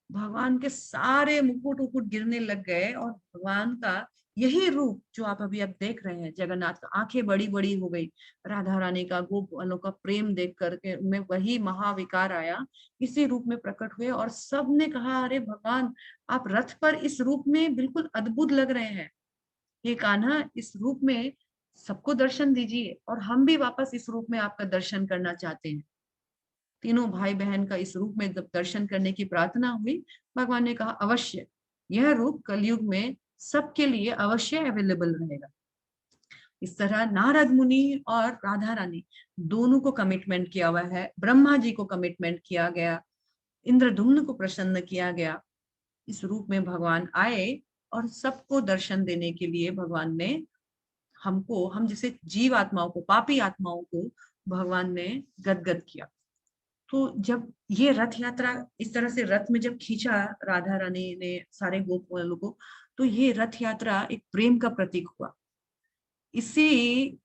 भगवान के सारे मुकुट उकुट गिरने लग गए। और भगवान का यही रूप जो आप अभी अब देख रहे हैं, जगन्नाथ का, आंखें बड़ी बड़ी हो गई, राधा रानी का, गोप वालों का प्रेम देख करके उनमें वही महाविकार आया, इसी रूप में प्रकट हुए। और सबने कहा, अरे भगवान, आप रथ पर इस रूप में बिल्कुल अद्भुत लग रहे हैं, ये कान्हा इस रूप में सबको दर्शन दीजिए, और हम भी वापस इस रूप में आपका दर्शन करना चाहते हैं। तीनों भाई बहन का इस रूप में जब दर्शन करने की प्रार्थना हुई, भगवान ने कहा अवश्य यह रूप कलयुग में सबके लिए अवश्य अवेलेबल रहेगा। इस तरह नारद मुनि और राधा रानी दोनों को कमिटमेंट किया हुआ है, ब्रह्मा जी को कमिटमेंट किया गया, इंद्रधुम्न को प्रसन्न किया गया। इस रूप में भगवान आए और सबको दर्शन देने के लिए भगवान ने हमको, हम जैसे जीव आत्माओं को, पापी आत्माओं को भगवान ने गदगद किया। तो जब ये रथ यात्रा इस तरह से रथ में जब खींचा राधा रानी ने सारे गोप वालों को, तो ये रथ यात्रा एक प्रेम का प्रतीक हुआ। इसी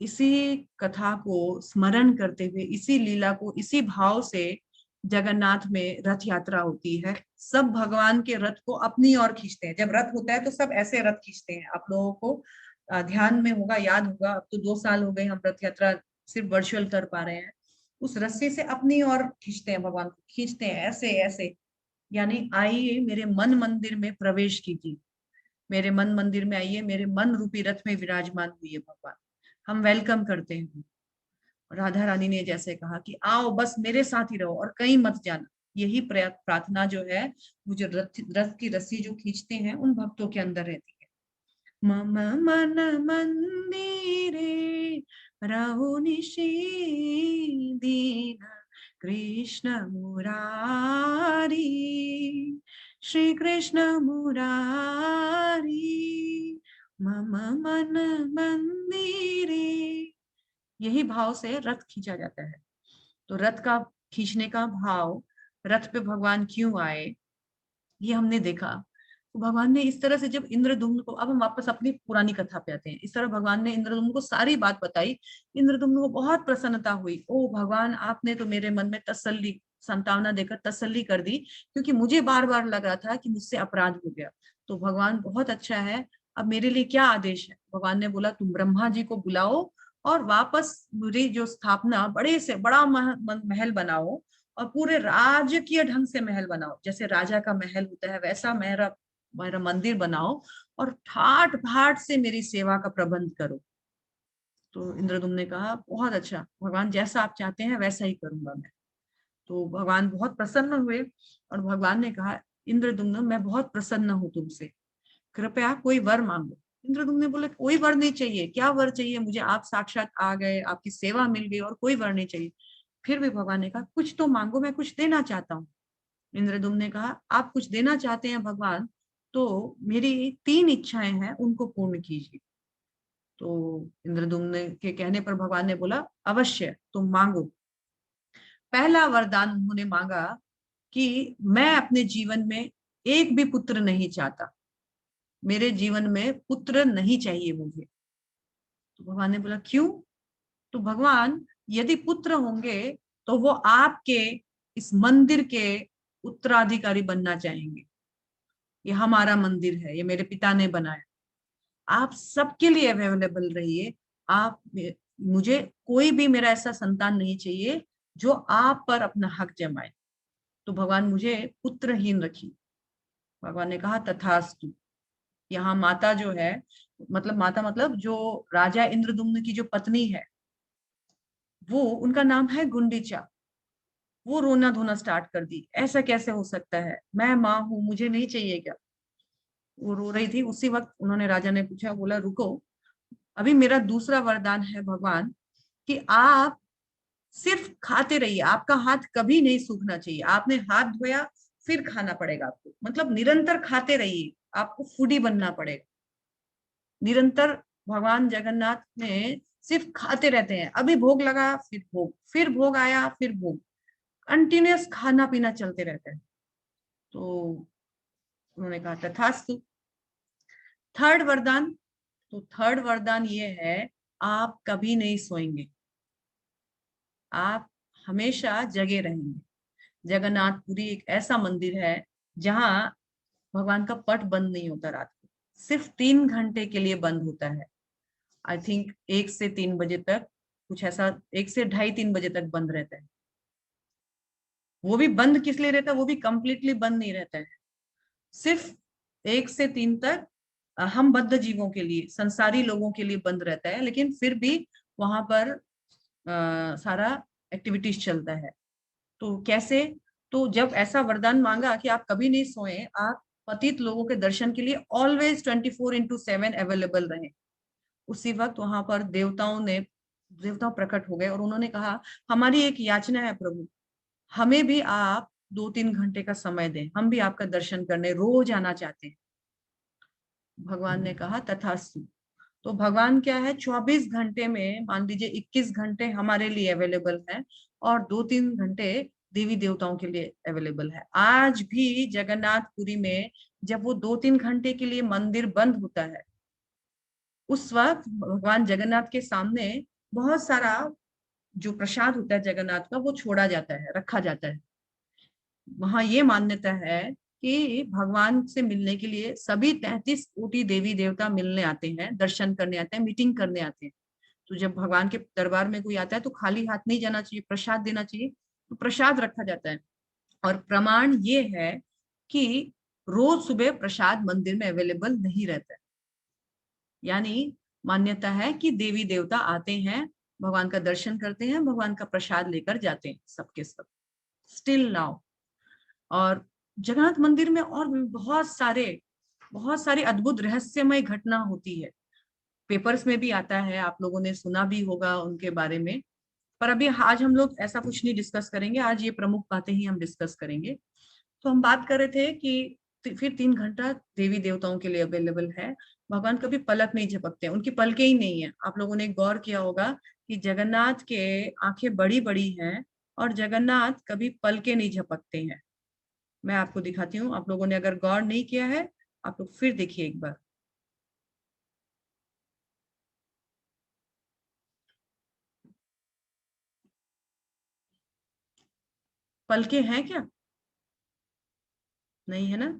इसी कथा को स्मरण करते हुए, इसी लीला को, इसी भाव से जगन्नाथ में रथ यात्रा होती है। सब भगवान के रथ को अपनी ओर खींचते हैं। जब रथ होता है तो सब ऐसे रथ खींचते हैं। आप लोगों को ध्यान में होगा, याद होगा, अब तो 2 साल हो गए हम रथ यात्रा सिर्फ वर्चुअल कर पा रहे हैं। उस रस्सी से अपनी ओर खींचते हैं, भगवान को खींचते हैं ऐसे ऐसे, यानी आइए मेरे मन मंदिर में प्रवेश कीजिए, मेरे मन मंदिर में आइए, मेरे मन रूपी रथ में विराजमान हुई है भगवान, हम वेलकम करते हैं। राधा रानी ने जैसे कहा कि आओ बस मेरे साथ ही रहो और कहीं मत जाना, यही प्रार्थना जो है, वो जो रथ रथ की रस्सी जो खींचते हैं उन भक्तों के अंदर रहती है। मम मन मंदिरे रहो दीन कृष्ण मुरारी, श्री कृष्ण मुरारी, मम मन मंदिरे। यही भाव से रथ खींचा जाता है। तो रथ का खींचने का भाव, रथ पे भगवान क्यों आए, ये हमने देखा। तो भगवान ने इस तरह से जब इंद्रदुम्न को, अब हम वापस अपनी पुरानी कथा पे आते हैं, इस तरह भगवान ने इंद्रदुम्न को सारी बात बताई। इंद्रदुम्न को बहुत प्रसन्नता हुई, ओ भगवान आपने तो मेरे मन में तसल्ली, सांत्वना देकर तसल्ली कर दी, क्योंकि मुझे बार बार लग रहा था कि मुझसे अपराध हो गया। तो भगवान बहुत अच्छा है, अब मेरे लिए क्या आदेश है? भगवान ने बोला तुम ब्रह्मा जी को बुलाओ और वापस मेरी जो स्थापना, बड़े से बड़ा महल बनाओ और पूरे राजकीय ढंग से महल बनाओ, जैसे राजा का महल होता है वैसा मेरा मेरा मंदिर बनाओ और ठाट बाट से मेरी सेवा का प्रबंध करो। तो इंद्रदुम्न ने कहा बहुत अच्छा भगवान, जैसा आप चाहते हैं वैसा ही करूंगा मैं। तो भगवान बहुत प्रसन्न हुए और भगवान ने कहा इंद्रदुम्न मैं बहुत प्रसन्न हूं तुमसे, कृपया कोई वर मांगो। इंद्रदुम्न ने बोले कोई वर नहीं चाहिए, क्या वर चाहिए मुझे, आप साक्षात आ गए, आपकी सेवा मिल गई और कोई वर नहीं चाहिए। फिर भी भगवान ने कहा कुछ तो मांगो, मैं कुछ देना चाहता हूँ। इंद्रदुम्न ने कहा आप कुछ देना चाहते हैं भगवान, तो मेरी 3 इच्छाएं हैं, उनको पूर्ण कीजिए। तो इंद्रदुम्न के कहने पर भगवान ने बोला अवश्य तुम मांगो। पहला वरदान उन्होंने मांगा कि मैं अपने जीवन में एक भी पुत्र नहीं चाहता, मेरे जीवन में पुत्र नहीं चाहिए मुझे। तो भगवान ने बोला क्यों? तो भगवान यदि पुत्र होंगे तो वो आपके इस मंदिर के उत्तराधिकारी बनना चाहेंगे। ये हमारा मंदिर है, ये मेरे पिता ने बनाया, आप सबके लिए अवेलेबल रहिए। आप मुझे कोई भी मेरा ऐसा संतान नहीं चाहिए जो आप पर अपना हक जमाए, तो भगवान मुझे पुत्रहीन रखिए। भगवान ने कहा तथास्तु। यहाँ माता जो है, मतलब माता मतलब जो राजा इंद्रदुम्न की जो पत्नी है, वो उनका नाम है गुंडीचा। वो रोना धोना स्टार्ट कर दी, ऐसा कैसे हो सकता है, मैं माँ हूं, मुझे नहीं चाहिए क्या? वो रो रही थी। उसी वक्त उन्होंने, राजा ने पूछा, बोला रुको, अभी मेरा दूसरा वरदान है भगवान कि आप सिर्फ खाते रहिए, आपका हाथ कभी नहीं सूखना चाहिए, आपने हाथ धोया फिर खाना पड़ेगा आपको, मतलब निरंतर खाते रहिए, आपको फूडी बनना पड़ेगा निरंतर। भगवान जगन्नाथ में सिर्फ खाते रहते हैं, अभी भोग लगा फिर भोग, फिर भोग आया फिर भोग, कंटिन्यूअस खाना पीना चलते रहता है। तो उन्होंने कहा तथास्तु। थर्ड वरदान, तो थर्ड वरदान ये है आप कभी नहीं सोएंगे, आप हमेशा जगे रहेंगे। जगन्नाथपुरी एक ऐसा मंदिर है जहां भगवान का पट बंद नहीं होता रात को, सिर्फ 3 घंटे के लिए बंद होता है। आई थिंक 1 से 3 बजे तक, कुछ ऐसा, 1 से ढाई 3 बजे तक बंद रहता है। वो भी बंद किस लिए रहता है, वो भी कंप्लीटली बंद नहीं रहता है, सिर्फ 1 से 3 तक हम बद्ध जीवों के लिए, संसारी लोगों के लिए बंद रहता है, लेकिन फिर भी वहां पर सारा एक्टिविटीज चलता है। तो कैसे? तो जब ऐसा वरदान मांगा कि आप कभी नहीं सोए, आप पतित लोगों के दर्शन के लिए ऑलवेज 24/7 अवेलेबल रहे। उसी वक्त वहां पर देवता प्रकट हो गए और उन्होंने कहा हमारी एक याचना है प्रभु, हमें भी आप 2-3 घंटे का समय दें, हम भी आपका दर्शन करने रोज आना चाहते हैं। भगवान ने कहा तथास्तु। तो भगवान क्या है, 24 घंटे में मान लीजिए 21 घंटे हमारे लिए अवेलेबल है और 2-3 घंटे देवी देवताओं के लिए अवेलेबल है। आज भी जगन्नाथपुरी में जब वो 2-3 घंटे के लिए मंदिर बंद होता है, उस वक्त भगवान जगन्नाथ के सामने बहुत सारा जो प्रसाद होता है जगन्नाथ का, वो छोड़ा जाता है, रखा जाता है। वहां ये मान्यता है कि भगवान से मिलने के लिए सभी 33 कोटि देवी देवता मिलने आते हैं, दर्शन करने आते हैं, मीटिंग करने आते हैं। तो जब भगवान के दरबार में कोई आता है तो खाली हाथ नहीं जाना चाहिए, प्रसाद देना चाहिए। तो प्रसाद रखा जाता है और प्रमाण ये है कि रोज सुबह प्रसाद मंदिर में अवेलेबल नहीं रहता है। यानी मान्यता है कि देवी देवता आते हैं, भगवान का दर्शन करते हैं, भगवान का प्रसाद लेकर जाते हैं सबके सब, स्टिल नाउ। और जगन्नाथ मंदिर में और भी बहुत सारे अद्भुत रहस्यमय घटना होती है। पेपर्स में भी आता है, आप लोगों ने सुना भी होगा उनके बारे में। पर अभी आज हम लोग ऐसा कुछ नहीं डिस्कस करेंगे, आज ये प्रमुख बातें ही हम डिस्कस करेंगे। तो हम बात कर रहे थे कि फिर 3 घंटा देवी देवताओं के लिए अवेलेबल है। भगवान कभी पलक नहीं झपकते, उनकी पलकें ही नहीं है। आप लोगों ने गौर किया होगा कि जगन्नाथ के आंखें बड़ी बड़ी हैं और जगन्नाथ कभी पलकें नहीं झपकते हैं। मैं आपको दिखाती हूँ, आप लोगों ने अगर गौर नहीं किया है आप लोग फिर देखिए एक बार। पलके हैं क्या? नहीं है ना,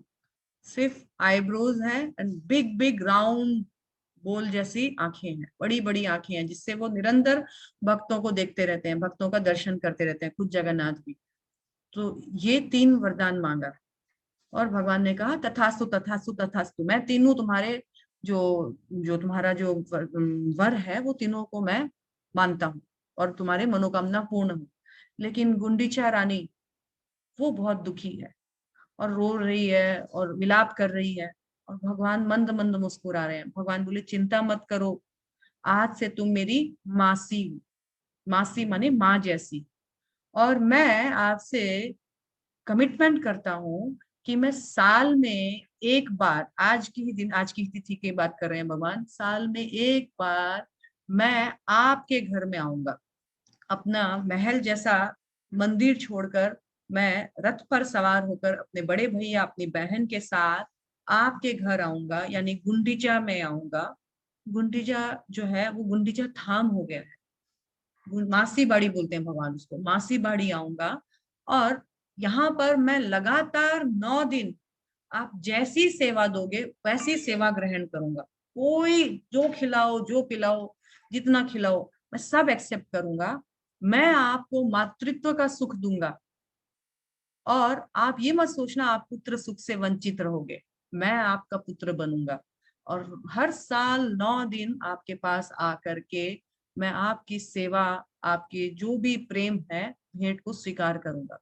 सिर्फ आईब्रोज है एंड बिग बिग राउंड बोल जैसी आंखें हैं, बड़ी बड़ी आंखें हैं, जिससे वो निरंतर भक्तों को देखते रहते हैं, भक्तों का दर्शन करते रहते हैं, खुद जगन्नाथ भी। तो ये 3 वरदान मांगा और भगवान ने कहा तथास्तु तथास्तु तथास्तु, मैं तीनों तुम्हारे जो जो तुम्हारा जो वर है वो तीनों को मैं मानता हूँ और तुम्हारे मनोकामना पूर्ण हो। लेकिन गुंडीचा रानी वो बहुत दुखी है और रो रही है और विलाप कर रही है, और भगवान मंद मंद मुस्कुरा रहे हैं। भगवान बोले चिंता मत करो, आज से तुम मेरी मासी हो, मासी माने माँ जैसी, और मैं आपसे कमिटमेंट करता हूँ कि मैं साल में एक बार, आज की ही दिन, आज की तिथि की बात कर रहे हैं भगवान, साल में एक बार मैं आपके घर में आऊंगा, अपना महल जैसा मंदिर छोड़कर मैं रथ पर सवार होकर अपने बड़े भैया अपनी बहन के साथ आपके घर आऊंगा, यानी गुंडीचा में आऊंगा। गुंडीचा जो है वो गुंडीचा धाम हो गया है, मासी बाड़ी बोलते हैं भगवान उसको, मासी बाड़ी आऊंगा, और यहाँ पर मैं लगातार 9 दिन आप जैसी सेवा दोगे वैसी सेवा ग्रहण करूंगा। कोई जो खिलाओ जो पिलाओ जितना खिलाओ मैं सब एक्सेप्ट करूंगा। मैं आपको मातृत्व का सुख दूंगा, और आप ये मत सोचना आप पुत्र सुख से वंचित रहोगे, मैं आपका पुत्र बनूंगा, और हर साल 9 दिन आपके पास आकर के मैं आपकी सेवा, आपके जो भी प्रेम है भेंट को स्वीकार करूंगा।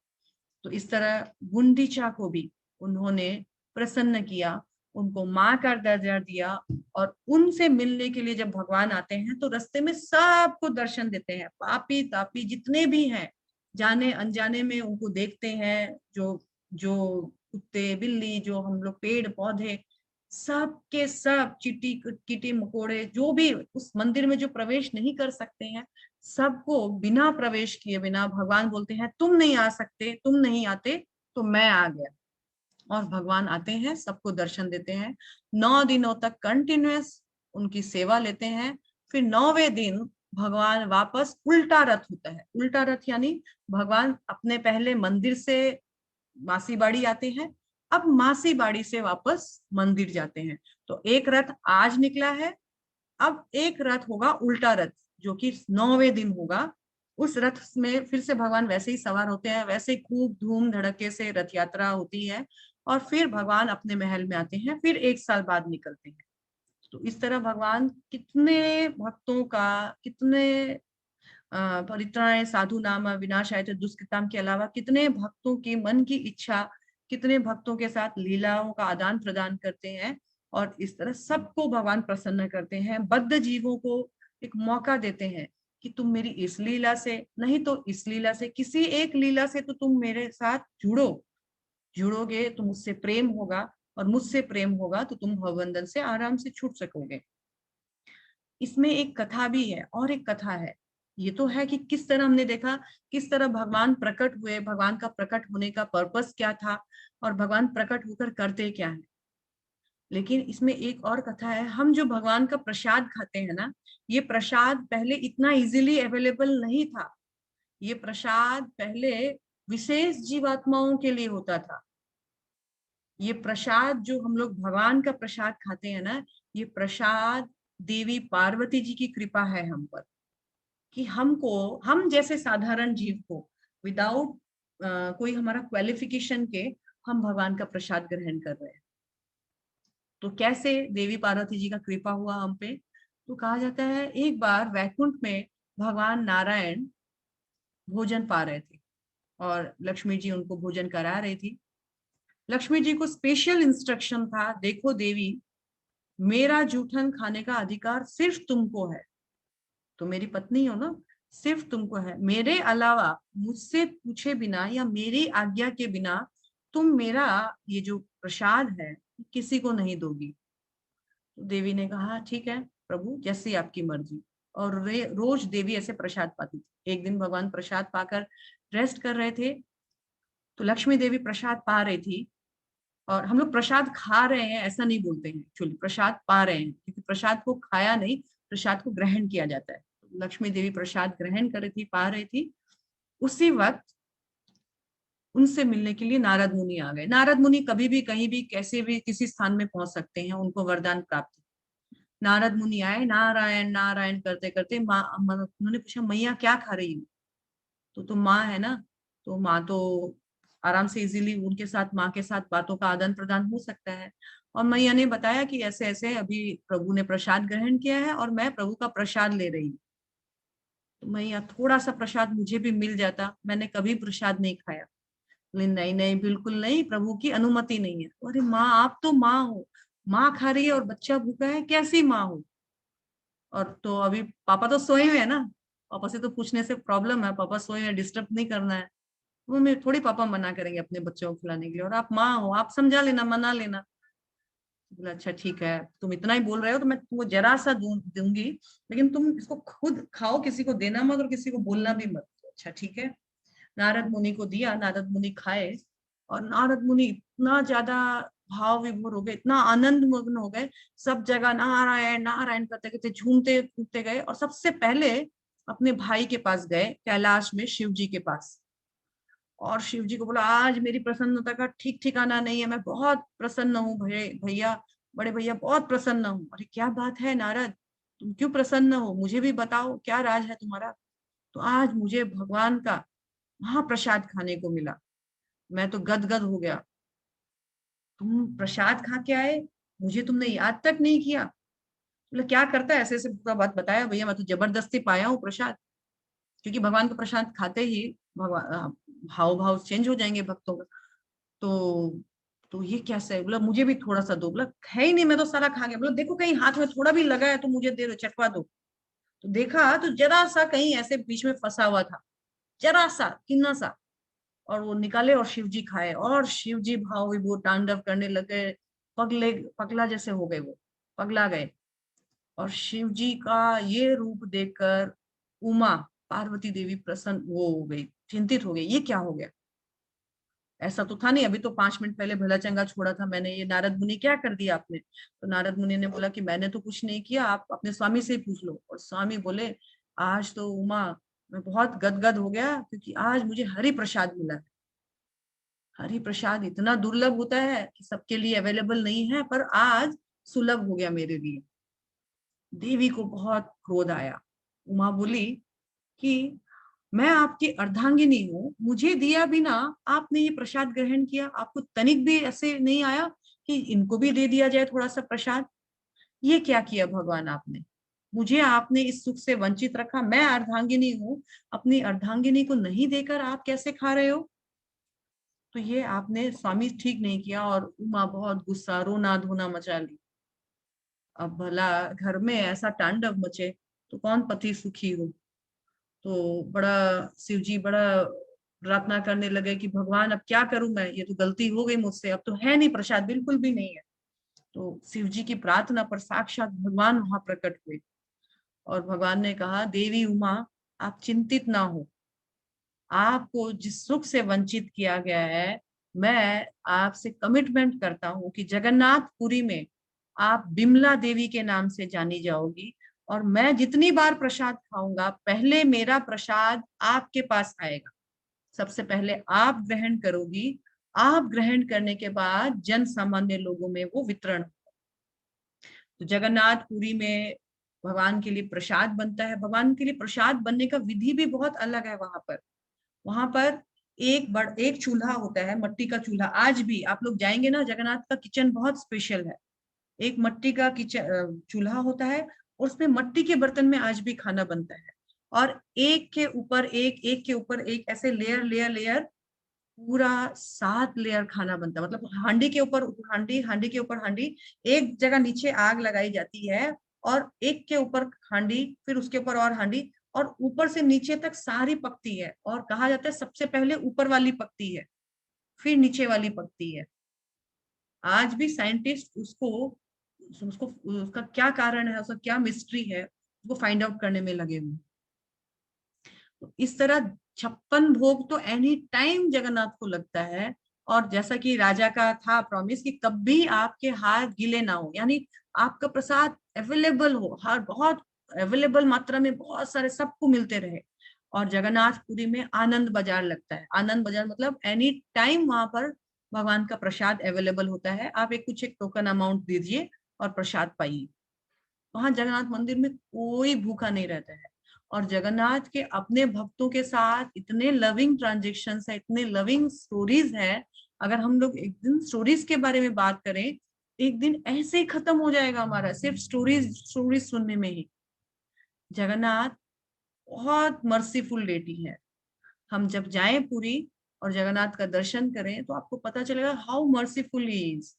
तो इस तरह गुंडीचा को भी उन्होंने प्रसन्न किया, उनको माँ का दर्जा दिया, और उनसे मिलने के लिए जब भगवान आते हैं तो रास्ते में सबको दर्शन देते हैं, पापी तापी जितने भी हैं, जाने अनजाने में उनको देखते हैं, जो जो कुत्ते बिल्ली, जो हम लोग पेड़ पौधे, सब के सब चींटी कीटी मकोड़े जो भी उस मंदिर में जो प्रवेश नहीं कर सकते हैं, सबको बिना प्रवेश किए बिना भगवान बोलते हैं तुम नहीं आ सकते, तुम नहीं आते तो मैं आ गया, और भगवान आते हैं सबको दर्शन देते हैं। 9 दिनों तक कंटिन्यूअस उनकी सेवा लेते हैं। फिर 9वें दिन भगवान वापस उल्टा रथ होता है, उल्टा रथ यानी भगवान अपने पहले मंदिर से मासी बाड़ी आते हैं, अब मासी बाड़ी से वापस मंदिर जाते हैं। तो एक रथ आज निकला है, अब एक रथ होगा उल्टा रथ जो कि 9वें दिन होगा। उस रथ में फिर से भगवान वैसे ही सवार होते हैं, वैसे ही खूब धूम धड़के से रथ यात्रा होती है, और फिर भगवान अपने महल में आते हैं, फिर एक साल बाद निकलते हैं। तो इस तरह भगवान कितने भक्तों का, कितने परित्राणाय साधु नाम विनाशाय च दुष्कृताम के अलावा कितने भक्तों के मन की इच्छा, कितने भक्तों के साथ लीलाओं का आदान प्रदान करते हैं, और इस तरह सबको भगवान प्रसन्न करते हैं। बद्ध जीवों को एक मौका देते हैं कि तुम मेरी इस लीला से नहीं तो इस लीला से, किसी एक लीला से तो तुम मेरे साथ जुड़ो, जुड़ोगे तो मुझसे प्रेम होगा, और मुझसे प्रेम होगा तो तुम भवबंधन से आराम से छूट सकोगे। इसमें एक कथा भी है, और एक कथा है। ये तो है कि किस तरह हमने देखा, किस तरह भगवान प्रकट हुए, भगवान का प्रकट होने का पर्पस क्या था, और भगवान प्रकट होकर करते क्या है। लेकिन इसमें एक और कथा है, हम जो भगवान का प्रसाद खाते हैं ना, ये प्रसाद पहले इतना इजीली अवेलेबल नहीं था। ये प्रसाद पहले विशेष जीवात्माओं के लिए होता था। ये प्रसाद जो हम लोग भगवान का प्रसाद खाते हैं ना, ये प्रसाद देवी पार्वती जी की कृपा है हम पर, कि हमको, हम जैसे साधारण जीव को विदाउट कोई हमारा क्वालिफिकेशन के हम भगवान का प्रसाद ग्रहण कर रहे हैं। तो कैसे देवी पार्वती जी का कृपा हुआ हम पे? तो कहा जाता है एक बार वैकुंठ में भगवान नारायण भोजन पा रहे थे, और लक्ष्मी जी उनको भोजन करा रही थी। लक्ष्मी जी को स्पेशल इंस्ट्रक्शन था, देखो देवी, मेरा जूठन खाने का अधिकार सिर्फ तुमको है, तो मेरी पत्नी हो ना, सिर्फ तुमको है, मेरे अलावा मुझसे पूछे बिना या मेरी आज्ञा के बिना तुम मेरा ये जो प्रसाद है किसी को नहीं दोगी। तो देवी ने कहा ठीक है प्रभु, जैसी आपकी मर्जी। और रोज देवी ऐसे प्रसाद पाती थी। एक दिन भगवान प्रसाद पाकर रेस्ट कर रहे थे, तो लक्ष्मी देवी प्रसाद पा रही थी, और हम लोग प्रसाद खा रहे हैं ऐसा नहीं बोलते हैं, एक्चुअली प्रसाद पा रहे हैं, क्योंकि प्रसाद को खाया नहीं, प्रसाद को ग्रहण किया जाता है। लक्ष्मी देवी प्रसाद ग्रहण कर रही थी, पा रही थी। उसी वक्त उनसे मिलने के लिए नारद मुनि आ गए। नारद मुनि कभी भी कहीं भी कैसे भी किसी स्थान में पहुंच सकते हैं, उनको वरदान प्राप्त है। नारद मुनि आए, नारायण नारायण करते करते माँ, उन्होंने पूछा मैया क्या खा रही हो? तो माँ है ना, तो माँ तो आराम से इजीली उनके साथ, माँ के साथ बातों का आदान प्रदान हो सकता है। और मैया ने बताया कि ऐसे ऐसे अभी प्रभु ने प्रसाद ग्रहण किया है और मैं प्रभु का प्रसाद ले रही हूँ। तो मैया थोड़ा सा प्रसाद मुझे भी मिल जाता, मैंने कभी प्रसाद नहीं खाया। बोले नहीं नहीं बिल्कुल नहीं, प्रभु की अनुमति नहीं है। अरे माँ आप तो माँ हो, माँ खा रही है और बच्चा भूखा है, कैसी माँ हो? और तो अभी पापा तो सोए हुए है ना, पापा से तो पूछने से प्रॉब्लम है, पापा सोए हुए, डिस्टर्ब नहीं करना है। वो मैं थोड़ी पापा मना करेंगे अपने बच्चों को खिलाने के लिए, और आप माँ हो, आप समझा लेना, मना लेना। बोला अच्छा ठीक है, तुम इतना ही बोल रहे हो तो मैं तुमको जरा सा दूंगी, लेकिन तुम इसको खुद खाओ, किसी को देना मत और किसी को बोलना भी मत। अच्छा ठीक है। नारद मुनि को दिया, नारद मुनि खाए, और नारद मुनि इतना ज्यादा भाव विभोर हो गए, इतना आनंद मग्न हो गए, सब जगह नारायण नारायण करते करते झूमते कूदते गए, और सबसे पहले अपने भाई के पास गए, कैलाश में शिव जी के पास। और शिव जी को बोला आज मेरी प्रसन्नता का ठीक ठिकाना नहीं है, मैं बहुत प्रसन्न हूँ भैया, बड़े भैया बहुत प्रसन्न हूँ। अरे क्या बात है नारद, तुम क्यों प्रसन्न हो, मुझे भी बताओ क्या राज है तुम्हारा? तो आज मुझे भगवान का महाप्रसाद खाने को मिला, मैं तो गदगद हो गया। तुम प्रसाद खा के आए, मुझे तुमने याद तक नहीं किया? बोले क्या करता है, ऐसे ऐसे पूरा बात बताया। भैया मैं तो जबरदस्ती पाया हूँ प्रसाद, क्योंकि भगवान का प्रसाद खाते ही भगवान हाव भाव चेंज हो जाएंगे भक्तों का। तो ये कैसे है? बोला मुझे भी थोड़ा सा दो। बोला है ही नहीं, मैं तो सारा खा गया। बोला देखो कहीं हाथ में थोड़ा भी लगा है तो मुझे दे दो, चटवा दो। तो देखा तो जरा सा कहीं ऐसे बीच में फंसा हुआ था, जरा सा किन्ना सा, और वो निकाले और शिव जी खाए, और शिव जी भाव विभोर तांडव करने लगे, पगले पगला जैसे हो गए, वो पगला गए। और शिव जी का ये रूप देखकर उमा पार्वती देवी प्रसन्न वो हो गई, चिंतित हो गई, ये क्या हो गया? ऐसा तो था नहीं, अभी तो 5 मिनट पहले भला चंगा छोड़ा था मैंने, ये नारद मुनि क्या कर दिया आपने? तो नारद मुनि ने बोला कि मैंने तो कुछ नहीं किया, आप अपने स्वामी से ही पूछ लो। और स्वामी बोले आज तो उमा मैं बहुत गदगद हो गया, क्योंकि आज मुझे हरि प्रसाद मिला है। हरि प्रसाद इतना दुर्लभ होता है कि सबके लिए अवेलेबल नहीं है, पर आज सुलभ हो गया मेरे लिए। देवी को बहुत क्रोध आया। उमा बोली कि मैं आपकी अर्धांगिनी हूँ, मुझे दिया बिना आपने ये प्रसाद ग्रहण किया, आपको तनिक भी ऐसे नहीं आया कि इनको भी दे दिया जाए थोड़ा सा प्रसाद? ये क्या किया भगवान आपने? मुझे आपने इस सुख से वंचित रखा, मैं अर्धांगिनी हूँ, अपनी अर्धांगिनी को नहीं देकर आप कैसे खा रहे हो? तो ये आपने स्वामी ठीक नहीं किया। और उमा बहुत गुस्सा, रोना धोना मचा ली। अब भला घर में ऐसा तांडव मचे तो कौन पति सुखी हो? तो बड़ा शिव जी बड़ा प्रार्थना करने लगे कि भगवान अब क्या करूं मैं, ये तो गलती हो गई मुझसे, अब तो है नहीं प्रसाद, बिल्कुल भी नहीं है। तो शिव जी की प्रार्थना पर साक्षात भगवान वहां प्रकट हुए, और भगवान ने कहा देवी उमा आप चिंतित ना हो, आपको जिस सुख से वंचित किया गया है, मैं आपसे कमिटमेंट करता हूँ कि जगन्नाथपुरी में आप बिमला देवी के नाम से जानी जाओगी, और मैं जितनी बार प्रसाद खाऊंगा पहले मेरा प्रसाद आपके पास आएगा, सबसे पहले आप ग्रहण करोगी, आप ग्रहण करने के बाद जन सामान्य लोगों में वो वितरण। तो जगन्नाथपुरी में भगवान के लिए प्रसाद बनता है। भगवान के लिए प्रसाद बनने का विधि भी बहुत अलग है वहां पर। वहां पर एक चूल्हा होता है, मट्टी का चूल्हा। आज भी आप लोग जाएंगे ना, जगन्नाथ का किचन बहुत स्पेशल है। एक मट्टी का किचन चूल्हा होता है, और उसमें मट्टी के बर्तन में आज भी खाना बनता है। और एक के ऊपर एक के ऊपर एक ऐसे लेयर लेयर लेयर, पूरा 7 लेयर खाना बनता है। मतलब हांडी के ऊपर हांडी, हांडी के ऊपर हांडी, एक जगह नीचे आग लगाई जाती है, और एक के ऊपर हांडी, फिर उसके ऊपर और हांडी, और ऊपर से नीचे तक सारी पकती है। और कहा जाता है सबसे पहले ऊपर वाली पकती है, फिर नीचे वाली पकती है। आज भी साइंटिस्ट उसको उसको उसका क्या कारण है, उसका क्या मिस्ट्री है, उसको फाइंड आउट करने में लगे हुए। तो इस तरह 56 भोग तो एनी टाइम जगन्नाथ को लगता है, और जैसा कि राजा का था प्रॉमिस कि कभी आपके हाथ गीले ना हो, यानी आपका प्रसाद अवेलेबल हो, हर बहुत अवेलेबल मात्रा में बहुत सारे सबको मिलते रहे। और जगन्नाथपुरी में आनंद बाजार लगता है। आनंद बाजार मतलब एनी टाइम वहां पर भगवान का प्रसाद अवेलेबल होता है। आप एक टोकन अमाउंट दीजिए और प्रसाद पाइए। वहां जगन्नाथ मंदिर में कोई भूखा नहीं रहता है। और जगन्नाथ के अपने भक्तों के साथ इतने लविंग ट्रांजेक्शन है, इतने लविंग स्टोरीज है। अगर हम लोग एक दिन स्टोरीज के बारे में बात करें, एक दिन ऐसे ही खत्म हो जाएगा हमारा सिर्फ स्टोरीज स्टोरीज सुनने में ही। जगन्नाथ बहुत मर्सीफुल लेडी है। हम जब जाएं पुरी और जगन्नाथ का दर्शन करें तो आपको पता चलेगा हाउ मर्सीफुल ही इज।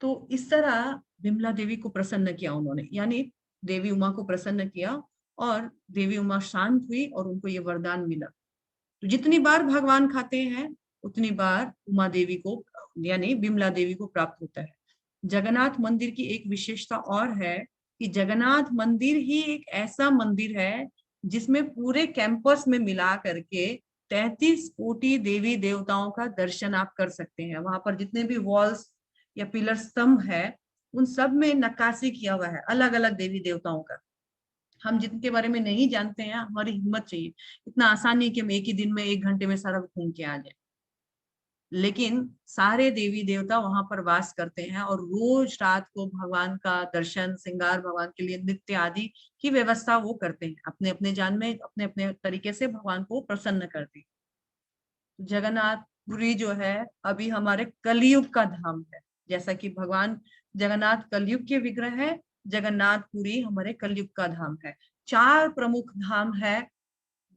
तो इस तरह विमला देवी को प्रसन्न किया उन्होंने, यानी देवी उमा को प्रसन्न किया और देवी उमा शांत हुई और उनको ये वरदान मिला। तो जितनी बार भगवान खाते हैं उतनी बार उमा देवी को यानी विमला देवी को प्राप्त होता है। जगन्नाथ मंदिर की एक विशेषता और है कि जगन्नाथ मंदिर ही एक ऐसा मंदिर है जिसमें पूरे कैंपस में मिला करके 33 कोटि देवी देवताओं का दर्शन आप कर सकते हैं। वहां पर जितने भी वॉल्स या पिलर स्तंभ है उन सब में नक्काशी किया हुआ है अलग अलग देवी देवताओं का। हम जिनके बारे में नहीं जानते हैं, हमारी हिम्मत चाहिए। इतना आसान नहीं कि हम एक ही दिन में 1 घंटे में सारा घूम के आ जाए। लेकिन सारे देवी देवता वहां पर वास करते हैं और रोज रात को भगवान का दर्शन श्रृंगार भगवान के लिए नृत्य आदि की व्यवस्था वो करते हैं। अपने अपने जान में अपने अपने तरीके से भगवान को प्रसन्न करते हैं। जगन्नाथपुरी जो है अभी हमारे कलयुग का धाम है। जैसा कि भगवान जगन्नाथ कलयुग के विग्रह है, जगन्नाथपुरी हमारे कलयुग का धाम है। 4 प्रमुख धाम है,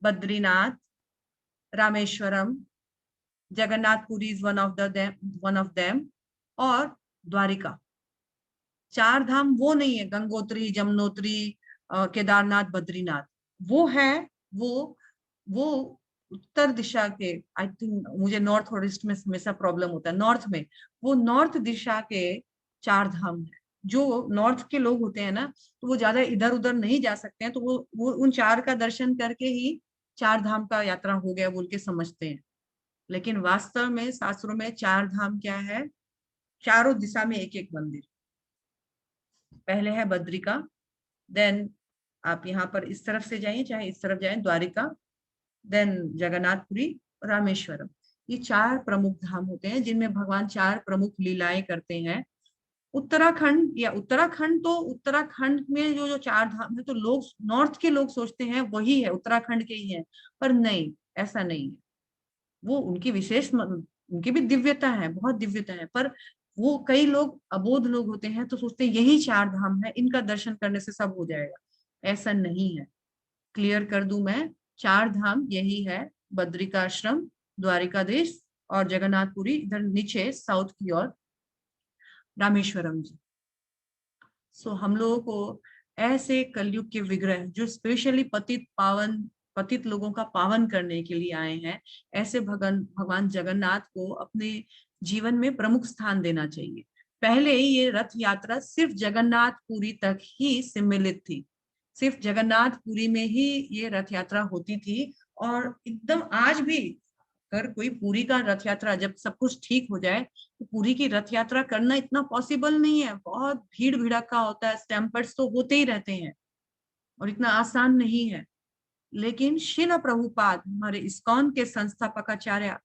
Badrinath, Rameshwaram, Jagannathpuri is one of them, और द्वारिका। 4 धाम वो नहीं है गंगोत्री जमुनोत्री केदारनाथ बद्रीनाथ। वो है वो वो उत्तर दिशा के, आई थिंक मुझे नॉर्थ और ईस्ट में हमेशा प्रॉब्लम होता है, नॉर्थ में, वो नॉर्थ दिशा के 4 धाम है। जो नॉर्थ के लोग होते हैं ना तो वो ज्यादा इधर उधर नहीं जा सकते हैं, तो वो उन 4 का दर्शन करके ही 4 धाम का यात्रा हो गया बोल के समझते हैं। लेकिन वास्तव में शास्त्रों में 4 धाम क्या है, चारों दिशा में एक एक मंदिर। पहले है बद्रिका, देन आप यहाँ पर इस तरफ से जाइए चाहे इस तरफ जाएं, द्वारिका, देन जगन्नाथपुरी, रामेश्वरम। ये 4 प्रमुख धाम होते हैं जिनमें भगवान 4 प्रमुख लीलाएं करते हैं। उत्तराखंड या उत्तराखंड, तो उत्तराखंड में जो जो 4 धाम है तो लोग नॉर्थ के लोग सोचते हैं वही है, उत्तराखंड के ही है, पर नहीं, ऐसा नहीं है। वो उनकी विशेष उनकी भी दिव्यता है, बहुत दिव्यता है, पर वो कई लोग अबोध लोग होते हैं तो सोचते हैं यही 4 धाम है, इनका दर्शन करने से सब हो जाएगा। ऐसा नहीं है। क्लियर कर दूं मैं, 4 धाम यही है, बद्रिकाश्रम, द्वारिकाधीश और जगन्नाथपुरी, इधर नीचे साउथ की ओर रामेश्वरम जी। सो हम लोगों को ऐसे कलयुग के विग्रह जो स्पेशली पतित लोगों का पावन करने के लिए आए हैं, ऐसे भगवान जगन्नाथ को अपने जीवन में प्रमुख स्थान देना चाहिए। पहले ये रथ यात्रा सिर्फ जगन्नाथपुरी तक ही सीमित थी, सिर्फ जगन्नाथपुरी में ही ये रथ यात्रा होती थी। और एकदम आज भी अगर कोई पुरी का रथ यात्रा, जब सब कुछ ठीक हो जाए तो पुरी की रथ यात्रा करना इतना पॉसिबल नहीं है, बहुत भीड़ भीड़का होता है, स्टैम्पर्स तो होते ही रहते हैं और इतना आसान नहीं है। लेकिन श्रील प्रभुपाद हमारे इस्कॉन के संस्थापकाचार्य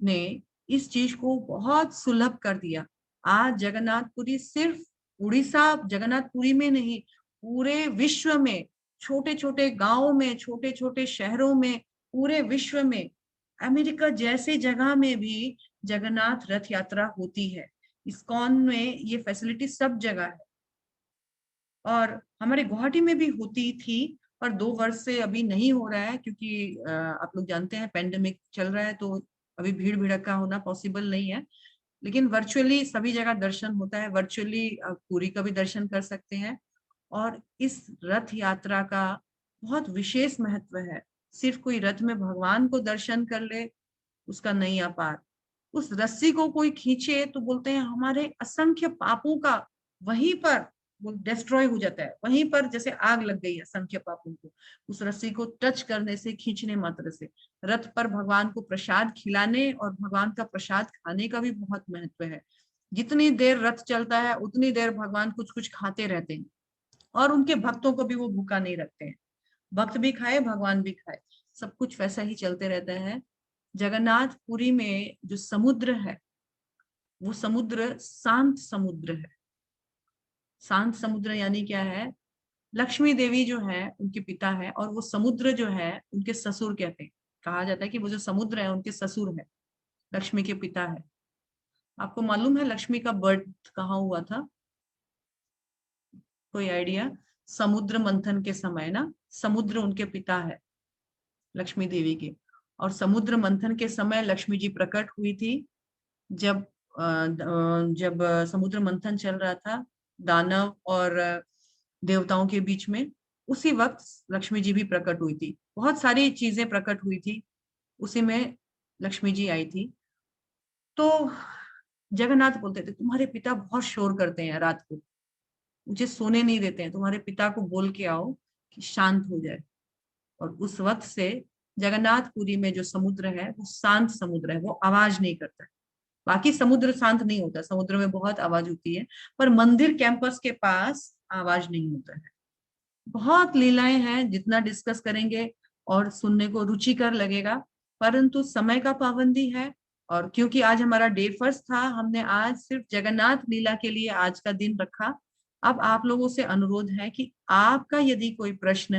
ने इस चीज को बहुत सुलभ कर दिया। आज जगन्नाथपुरी सिर्फ उड़ीसा जगन्नाथपुरी में नहीं, पूरे विश्व में, छोटे छोटे गांवों में, छोटे छोटे शहरों में, पूरे विश्व में, अमेरिका जैसे जगह में भी जगन्नाथ रथ यात्रा होती है। इस्कॉन में ये फैसिलिटी सब जगह है और हमारे गुवाहाटी में भी होती थी, पर 2 वर्ष से अभी नहीं हो रहा है क्योंकि आप लोग जानते हैं पेंडेमिक चल रहा है, तो अभी भीड़ भीड़का होना पॉसिबल नहीं है। लेकिन वर्चुअली सभी जगह दर्शन होता है, वर्चुअली पुरी का भी दर्शन कर सकते हैं। और इस रथ यात्रा का बहुत विशेष महत्व है। सिर्फ कोई रथ में भगवान को दर्शन कर ले उसका नहीं अपार, उस रस्सी को कोई खींचे तो बोलते हैं हमारे असंख्य पापों का वहीं पर वो डिस्ट्रॉय हो जाता है वहीं पर, जैसे आग लग गई है संख्य पापों को, उस रस्सी को टच करने से, खींचने मात्र से। रथ पर भगवान को प्रसाद खिलाने और भगवान का प्रसाद खाने का भी बहुत महत्व है। जितनी देर रथ चलता है उतनी देर भगवान कुछ कुछ खाते रहते हैं, और उनके भक्तों को भी वो भूखा नहीं रखते हैं। भक्त भी खाए, भगवान भी खाए, सब कुछ वैसा ही चलते रहता है। जगन्नाथपुरी में जो समुद्र है, वो समुद्र शांत समुद्र है। शांत समुद्र यानी क्या है? लक्ष्मी देवी जो है उनके पिता है, और वो समुद्र जो है उनके ससुर कहते हैं। कहा जाता है कि वो जो समुद्र है उनके ससुर है, लक्ष्मी के पिता है। आपको मालूम है लक्ष्मी का बर्थ कहाँ हुआ था? कोई आइडिया? समुद्र मंथन के समय ना, समुद्र उनके पिता है लक्ष्मी देवी के। और समुद्र मंथन के समय लक्ष्मी जी प्रकट हुई थी। जब जब समुद्र मंथन चल रहा था दानव और देवताओं के बीच में, उसी वक्त लक्ष्मी जी भी प्रकट हुई थी। बहुत सारी चीजें प्रकट हुई थी, उसी में लक्ष्मी जी आई थी। तो जगन्नाथ बोलते थे तुम्हारे पिता बहुत शोर करते हैं रात को, मुझे सोने नहीं देते हैं, तुम्हारे पिता को बोल के आओ कि शांत हो जाए। और उस वक्त से जगन्नाथपुरी में जो समुद्र है वो शांत समुद्र है, वो आवाज नहीं करता है। बाकी समुद्र शांत नहीं होता, समुद्र में बहुत आवाज होती है, पर मंदिर कैंपस के पास आवाज नहीं होता है। बहुत लीलाएं हैं, जितना डिस्कस करेंगे और सुनने को रुचिकर लगेगा, परंतु समय का पाबंदी है। और क्योंकि आज हमारा डे फर्स्ट था, हमने आज सिर्फ जगन्नाथ लीला के लिए आज का दिन रखा। अब आप लोगों से अनुरोध है कि आपका यदि कोई प्रश्न